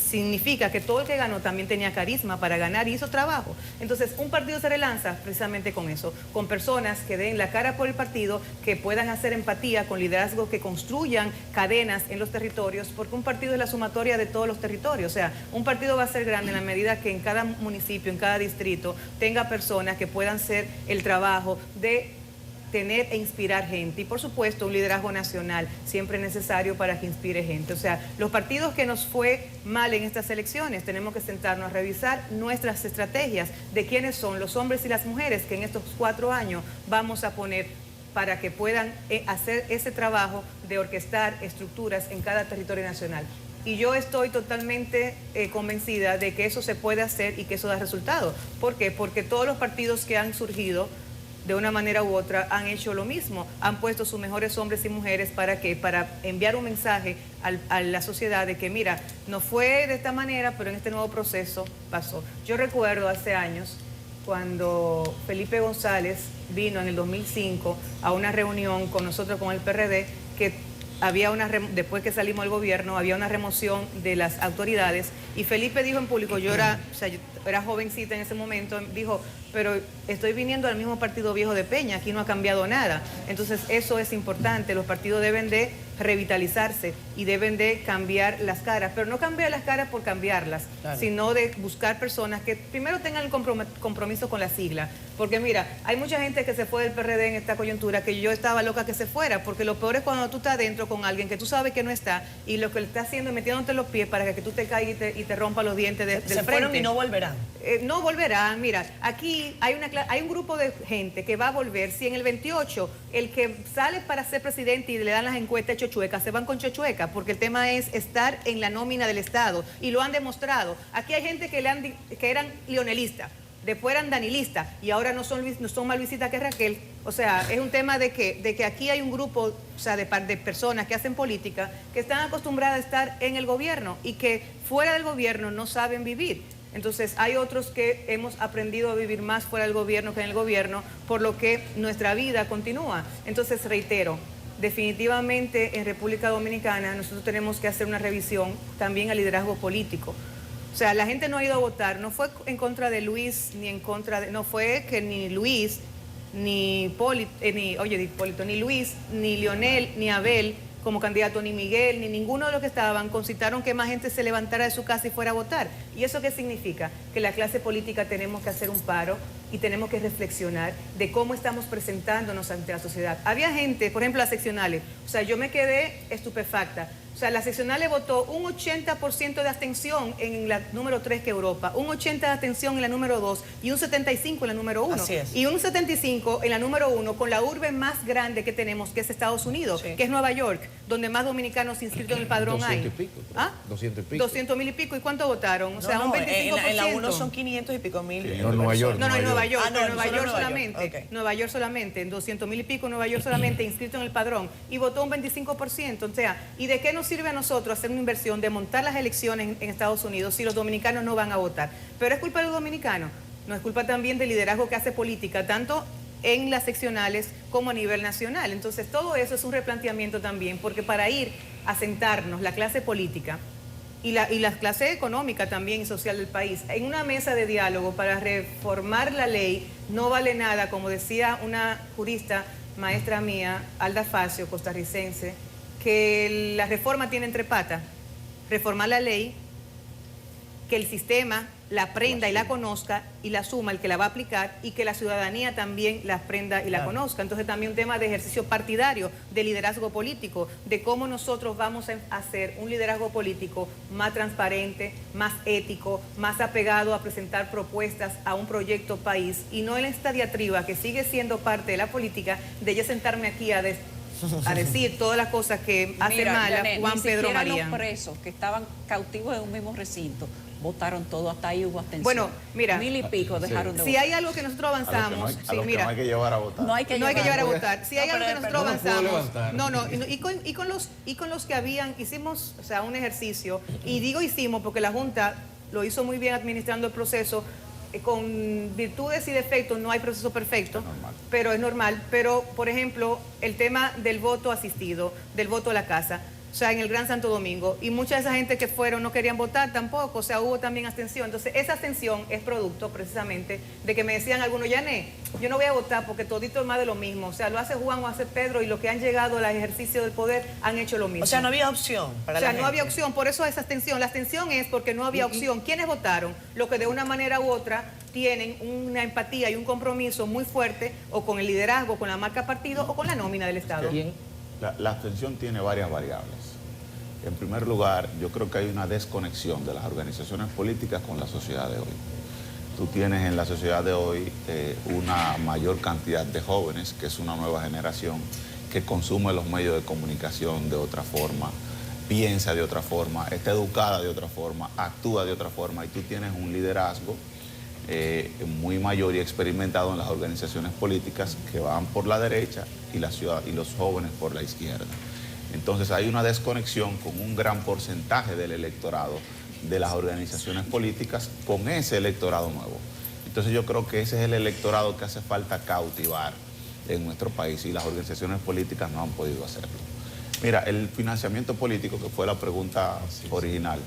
significa que todo el que ganó también tenía carisma para ganar y hizo trabajo. Entonces, un partido se relanza precisamente con eso, con personas que den la cara por el partido, que puedan hacer empatía con liderazgos que construyan cadenas en los territorios, porque un partido es la sumatoria de todos los territorios. O sea, un partido va a ser grande en la medida que en cada municipio, en cada distrito, tenga personas que puedan hacer el trabajo de tener e inspirar gente. Y por supuesto un liderazgo nacional siempre necesario para que inspire gente. O sea, los partidos que nos fue mal en estas elecciones, tenemos que sentarnos a revisar nuestras estrategias de quiénes son los hombres y las mujeres que en estos 4 años vamos a poner para que puedan hacer ese trabajo de orquestar estructuras en cada territorio nacional. Y yo estoy totalmente convencida de que eso se puede hacer y que eso da resultado. ¿Por qué? Porque todos los partidos que han surgido de una manera u otra han hecho lo mismo, han puesto sus mejores hombres y mujeres para enviar un mensaje a la sociedad de que mira, no fue de esta manera, pero en este nuevo proceso pasó. Yo recuerdo hace años cuando Felipe González vino en el 2005 a una reunión con nosotros con el PRD, que había después que salimos del gobierno, había una remoción de las autoridades, y Felipe dijo en público, yo era jovencita en ese momento, dijo, pero estoy viniendo al mismo partido viejo de Peña, aquí no ha cambiado nada. Entonces eso es importante, los partidos deben de revitalizarse y deben de cambiar las caras, pero no cambiar las caras por cambiarlas, claro, sino de buscar personas que primero tengan el compromiso con la sigla, porque mira, hay mucha gente que se fue del PRD en esta coyuntura que yo estaba loca que se fuera, porque lo peor es cuando tú estás dentro con alguien que tú sabes que no está y lo que le está haciendo es metiéndote los pies para que tú te caigas y te rompa los dientes del frente. Se fueron y no volverán. No volverán. Mira, aquí hay un grupo de gente que va a volver. Si en el 28 el que sale para ser presidente y le dan las encuestas chochuecas, se van con chochuecas, porque el tema es estar en la nómina del Estado, y lo han demostrado. Aquí hay gente que eran leonelistas, después eran danilistas, y ahora no son más Luisita que Raquel. O sea, es un tema de que aquí hay un grupo, o sea, de personas que hacen política que están acostumbradas a estar en el gobierno y que fuera del gobierno no saben vivir. Entonces hay otros que hemos aprendido a vivir más fuera del gobierno que en el gobierno, por lo que nuestra vida continúa. Entonces reitero, definitivamente en República Dominicana nosotros tenemos que hacer una revisión también al liderazgo político. O sea, la gente no ha ido a votar, no fue en contra de Luis, ni en contra de... No fue que ni Luis, ni Hipólito, ni Luis, ni Leonel, ni Abel como candidato, ni Miguel, ni ninguno de los que estaban concitaron que más gente se levantara de su casa y fuera a votar. ¿Y eso qué significa? Que la clase política tenemos que hacer un paro y tenemos que reflexionar de cómo estamos presentándonos ante la sociedad. Había gente, por ejemplo, las seccionales, o sea, yo me quedé estupefacta. O sea, la seccionales votó un 80% de abstención en la número 3 que Europa, un 80% de abstención en la número 2 y un 75% en la número 1. Así es. Y un 75% en la número 1 con la urbe más grande que tenemos, que es Estados Unidos, sí, que es Nueva York, donde más dominicanos inscritos en el padrón 200 hay. y pico, ¿Ah? 200 y pico. 200,000 y pico. ¿Y cuánto votaron? O sea, un 25%. En la 1 son 500 y pico mil. No, Nueva York. No, en Nueva York. Ah, no, en Nueva York solamente. Okay. Nueva York solamente, en 200,000 y pico en Nueva York solamente, inscrito en el padrón. Y votó un 25%. O sea, ¿y de qué nos sirve a nosotros hacer una inversión de montar las elecciones en Estados Unidos si los dominicanos no van a votar? Pero es culpa de los dominicanos. No es culpa también del liderazgo que hace política, tanto en las seccionales como a nivel nacional. Entonces, todo eso es un replanteamiento también, porque para ir a sentarnos la clase política y la clase económica también y social del país en una mesa de diálogo para reformar la ley, no vale nada, como decía una jurista maestra mía, Alda Facio, costarricense, que la reforma tiene entre patas: reformar la ley, que el sistema la aprenda y la conozca y la asuma el que la va a aplicar, y que la ciudadanía también la aprenda y la conozca. Entonces también un tema de ejercicio partidario, de liderazgo político, de cómo nosotros vamos a hacer un liderazgo político más transparente, más ético, más apegado a presentar propuestas a un proyecto país, y no en esta diatriba que sigue siendo parte de la política, de yo sentarme aquí a decir todas las cosas que hace mal a Juan Pedro María. Los presos que estaban cautivos en un mismo recinto votaron todo, hasta ahí hubo abstención. Bueno, mira, 1000 y pico dejaron de si votar. hay algo que nosotros avanzamos, a los que no hay que llevar a votar. No hay que llevar a votar. Si hay algo que nosotros avanzamos, levantar. y con los que hicimos, o sea, un ejercicio, y digo hicimos porque la Junta lo hizo muy bien administrando el proceso. Con virtudes y defectos, no hay proceso perfecto, pero es normal. Pero, por ejemplo, el tema del voto asistido, del voto a la casa, o sea, en el Gran Santo Domingo, y mucha de esa gente que fueron no querían votar tampoco, o sea, hubo también abstención. Entonces, esa abstención es producto precisamente de que me decían algunos, Yané, yo no voy a votar porque todito es más de lo mismo, o sea, lo hace Juan o hace Pedro, y los que han llegado al ejercicio del poder han hecho lo mismo. O sea, no había opción para la gente. No había opción, por eso esa abstención. La abstención es porque no había opción. ¿Quiénes votaron? Los que de una manera u otra tienen una empatía y un compromiso muy fuerte, o con el liderazgo, con la marca partido, o con la nómina del Estado. La abstención tiene varias variables. En primer lugar, yo creo que hay una desconexión de las organizaciones políticas con la sociedad de hoy. Tú tienes en la sociedad de hoy una mayor cantidad de jóvenes, que es una nueva generación, que consume los medios de comunicación de otra forma, piensa de otra forma, está educada de otra forma, actúa de otra forma, y tú tienes un liderazgo muy mayor y experimentado en las organizaciones políticas que van por la derecha y la ciudad y los jóvenes por la izquierda. Entonces hay una desconexión con un gran porcentaje del electorado de las organizaciones políticas con ese electorado nuevo. Entonces yo creo que ese es el electorado que hace falta cautivar en nuestro país, y las organizaciones políticas no han podido hacerlo. Mira, el financiamiento político, que fue la pregunta original,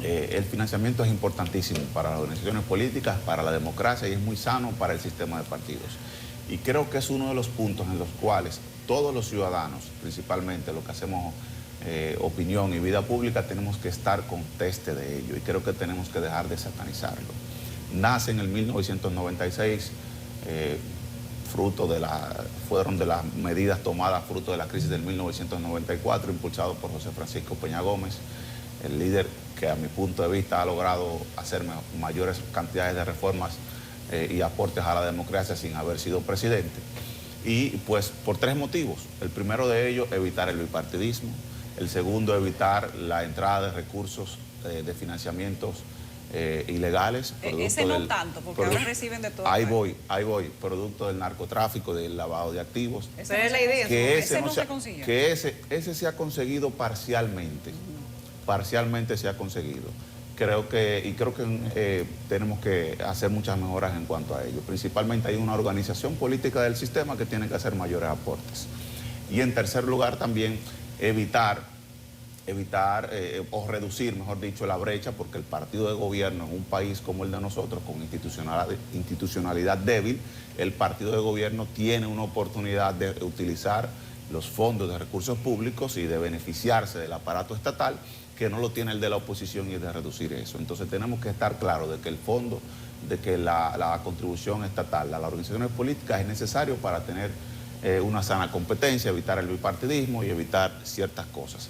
el financiamiento es importantísimo para las organizaciones políticas, para la democracia, y es muy sano para el sistema de partidos. Y creo que es uno de los puntos en los cuales todos los ciudadanos, principalmente los que hacemos opinión y vida pública, tenemos que estar conteste de ello, y creo que tenemos que dejar de satanizarlo. Nace en el 1996, fueron de las medidas tomadas fruto de la crisis del 1994, impulsado por José Francisco Peña Gómez, el líder que a mi punto de vista ha logrado hacer mayores cantidades de reformas y aportes a la democracia sin haber sido presidente. Y pues por 3 motivos. El primero de ellos, evitar el bipartidismo. El segundo, evitar la entrada de recursos de financiamientos ilegales. Ese no tanto, porque ahora reciben de todo. Ahí voy, producto del narcotráfico, del lavado de activos. Esa es la idea. Que ese no se consiguió. Que ese se ha conseguido parcialmente. Parcialmente se ha conseguido. Creo que tenemos que hacer muchas mejoras en cuanto a ello. Principalmente hay una organización política del sistema que tiene que hacer mayores aportes. Y en tercer lugar también evitar o reducir, mejor dicho, la brecha, porque el partido de gobierno en un país como el de nosotros, con institucionalidad débil, el partido de gobierno tiene una oportunidad de utilizar los fondos de recursos públicos y de beneficiarse del aparato estatal, que no lo tiene el de la oposición, y es de reducir eso. Entonces tenemos que estar claros de que el fondo, de que la contribución estatal a las organizaciones políticas es necesario para tener una sana competencia, evitar el bipartidismo y evitar ciertas cosas.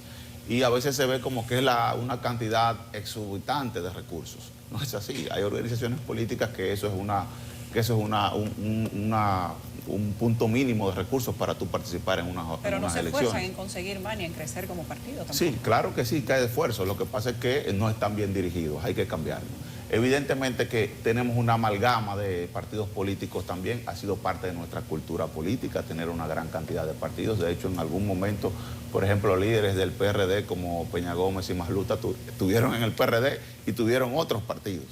Y a veces se ve como que es una cantidad exorbitante de recursos. No es así. Hay organizaciones políticas que eso es un punto mínimo de recursos para tú participar en unas elecciones. Pero no se esfuerzan en conseguir más ni en crecer como partido tampoco. Sí, claro que sí, que hay esfuerzo. Lo que pasa es que no están bien dirigidos, hay que cambiarlo. Evidentemente que tenemos una amalgama de partidos políticos también, ha sido parte de nuestra cultura política tener una gran cantidad de partidos. De hecho, en algún momento, por ejemplo, líderes del PRD como Peña Gómez y Masluta estuvieron en el PRD y tuvieron otros partidos.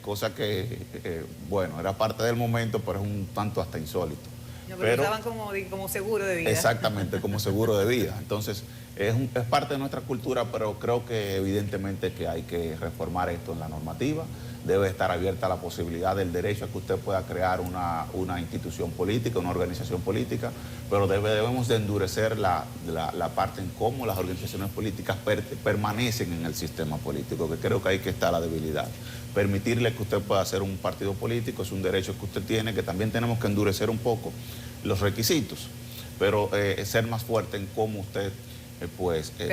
Cosa que, bueno, era parte del momento, pero es un tanto hasta insólito. No, pero estaban como seguro de vida. Exactamente, como seguro de vida. Entonces, es parte de nuestra cultura, pero creo que evidentemente que hay que reformar esto en la normativa. Debe estar abierta la posibilidad del derecho a que usted pueda crear una institución política, una organización política, pero debemos de endurecer la parte en cómo las organizaciones políticas permanecen en el sistema político, que creo que ahí que está la debilidad. Permitirle que usted pueda hacer un partido político es un derecho que usted tiene, que también tenemos que endurecer un poco los requisitos, pero ser más fuerte en cómo usted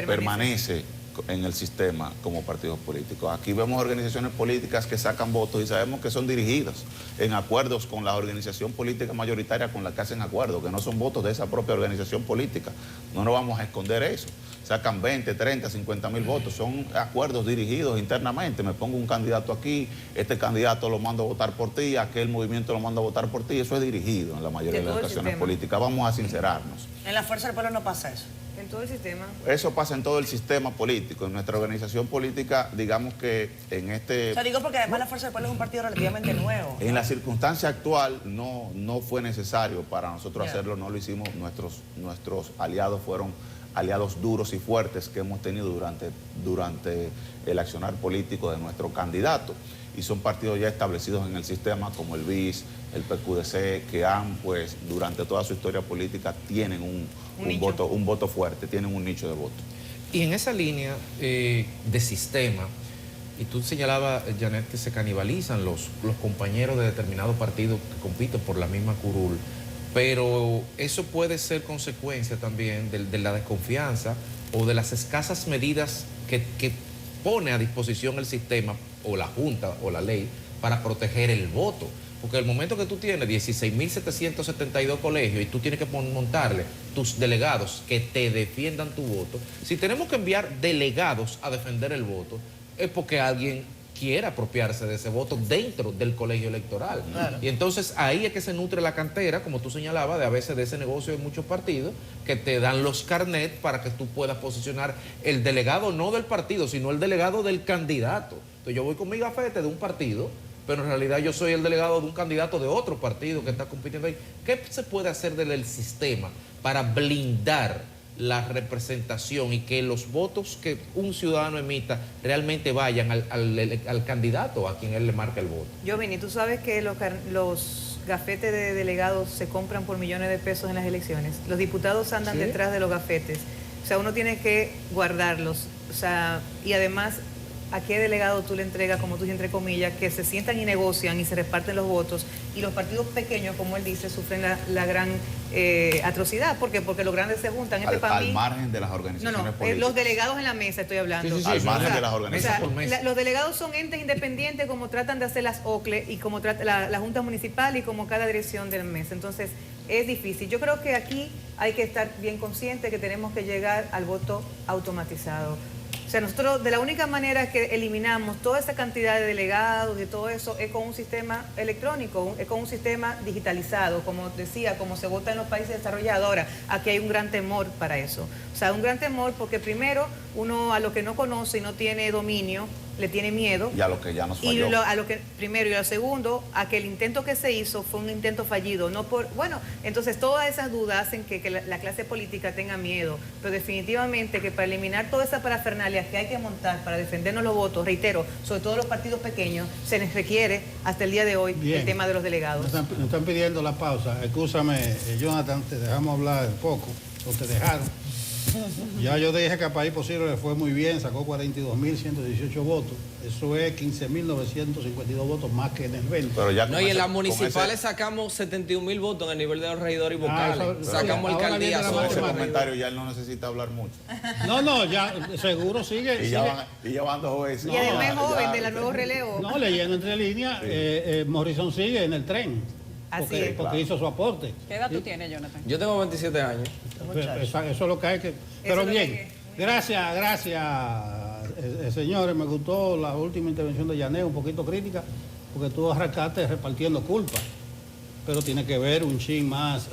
permanece en el sistema como partidos políticos. Aquí vemos organizaciones políticas que sacan votos y sabemos que son dirigidas en acuerdos con la organización política mayoritaria con la que hacen acuerdos, que no son votos de esa propia organización política. No nos vamos a esconder eso. Sacan 20, 30, 50 mil votos. Son acuerdos dirigidos internamente. Me pongo un candidato aquí, este candidato lo mando a votar por ti, aquel movimiento lo mando a votar por ti. Eso es dirigido en la mayoría de las ocasiones políticas. Vamos a sincerarnos. En la Fuerza del Pueblo no pasa eso. En todo el sistema. Eso pasa en todo el sistema político. En nuestra organización política, digamos que en este... O sea, digo porque además la Fuerza del Pueblo es un partido relativamente nuevo. En la circunstancia actual no fue necesario para nosotros hacerlo, no lo hicimos. Nuestros aliados fueron aliados duros y fuertes que hemos tenido durante el accionar político de nuestro candidato. Y son partidos ya establecidos en el sistema como el BIS, el PQDC, que han, pues, durante toda su historia política tienen un voto fuerte, tienen un nicho de voto. Y en esa línea de sistema, y tú señalabas, Janet, que se canibalizan los compañeros de determinados partidos que compiten por la misma curul, pero eso puede ser consecuencia también de la desconfianza o de las escasas medidas que pone a disposición el sistema o la Junta o la ley para proteger el voto. Porque el momento que tú tienes 16.772 colegios y tú tienes que montarle tus delegados que te defiendan tu voto, si tenemos que enviar delegados a defender el voto, es porque alguien quiere apropiarse de ese voto dentro del colegio electoral. Claro. Y entonces ahí es que se nutre la cantera, como tú señalabas, de a veces de ese negocio de muchos partidos, que te dan los carnets para que tú puedas posicionar el delegado no del partido, sino el delegado del candidato. Entonces yo voy con mi gafete de un partido, pero en realidad yo soy el delegado de un candidato de otro partido que está compitiendo ahí. ¿Qué se puede hacer desde el sistema para blindar la representación y que los votos que un ciudadano emita realmente vayan al candidato a quien él le marca el voto? Giovanni, tú sabes que los gafetes de delegados se compran por millones de pesos en las elecciones. Los diputados andan detrás de los gafetes. O sea, uno tiene que guardarlos. O sea, y además, ¿a qué delegado tú le entregas, como tú dices, entre comillas, que se sientan y negocian y se reparten los votos? Y los partidos pequeños, como él dice, sufren la gran atrocidad. ¿Por qué? Porque los grandes se juntan. Al margen de las organizaciones políticas. Los delegados en la mesa estoy hablando. Al margen de las organizaciones. O sea, los delegados son entes independientes, como tratan de hacer las OCLE y como trata la Junta Municipal y como cada dirección de la mesa. Entonces, es difícil. Yo creo que aquí hay que estar bien conscientes que tenemos que llegar al voto automatizado. O sea, nosotros de la única manera que eliminamos toda esa cantidad de delegados y todo eso es con un sistema electrónico, es con un sistema digitalizado, como decía, como se vota en los países desarrollados. Ahora, aquí hay un gran temor para eso. O sea, un gran temor porque primero uno a lo que no conoce y no tiene dominio, le tiene miedo. Y a lo que ya nos falló. Primero y lo segundo, a que el intento que se hizo fue un intento fallido. Bueno, entonces todas esas dudas hacen que la clase política tenga miedo, pero definitivamente que para eliminar toda esa parafernalia que hay que montar para defendernos los votos, reitero, sobre todo los partidos pequeños, se les requiere hasta el día de hoy el tema de los delegados. Me están pidiendo la pausa. Escúchame, Jonathan, te dejamos hablar un poco, o te dejaron. Ya yo dije que a País Posible le fue muy bien, sacó 42.118 votos. Eso es 15.952 votos más que en el 20. Pero ya No, y en las municipales sacamos 71.000 votos en el nivel de los regidores y vocales. Sacamos alcaldías. Con ese comentario ya él no necesita hablar mucho. No, ya seguro sigue. Y ya van 2 veces. Y además es joven de la nuevo relevo. No, leyendo entre líneas, Morrison sigue en el tren. Porque hizo su aporte. ¿Qué edad tú tienes, Jonathan? Yo tengo 27 años. Eso es lo que hay que... Pero bien, gracias, señores. Me gustó la última intervención de Yané, un poquito crítica, porque tú arrancaste repartiendo culpa. Pero tiene que ver un chin más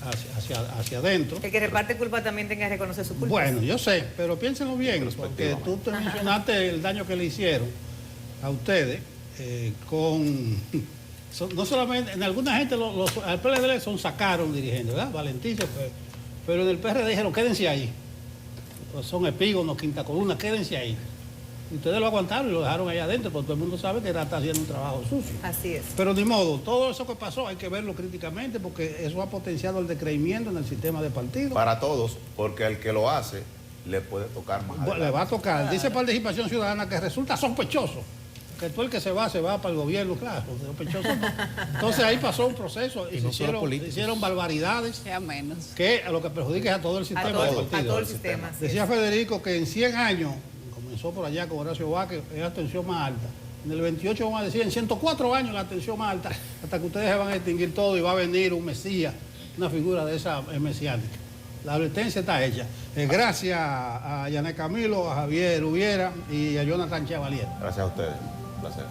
hacia adentro. El que reparte culpa también tenga que reconocer su culpa. Bueno, yo sé, pero piénsenlo bien, porque tú te mencionaste el daño que le hicieron a ustedes no solamente, en alguna gente al PLD sacaron dirigentes, ¿verdad? Valentín se fue. Pero en el PRD dijeron, quédense ahí. Pues son epígonos, quinta columna, quédense ahí. Y ustedes lo aguantaron y lo dejaron ahí adentro, porque todo el mundo sabe que está haciendo un trabajo sucio. Así es. Pero ni modo, todo eso que pasó hay que verlo críticamente, porque eso ha potenciado el decrecimiento en el sistema de partidos. Para todos, porque al que lo hace le puede tocar más adelante. Le va a tocar. Dice Participación Ciudadana que resulta sospechoso que todo el que se va para el gobierno, claro, sospechoso. Entonces ahí pasó un proceso y no se hicieron barbaridades Ya menos. que a lo que perjudica es a todo el sistema. A todo el sistema. Decía Federico que en 100 años, comenzó por allá con Horacio Vázquez, es la atención más alta. En el 28 vamos a decir, en 104 años la atención más alta, hasta que ustedes se van a extinguir todo y va a venir un mesías, una figura de esa mesiánica. La advertencia está hecha. Gracias a Yané Camilo, a Javier Ubiera y a Jonathan Chevalier. Gracias a ustedes. Un placer.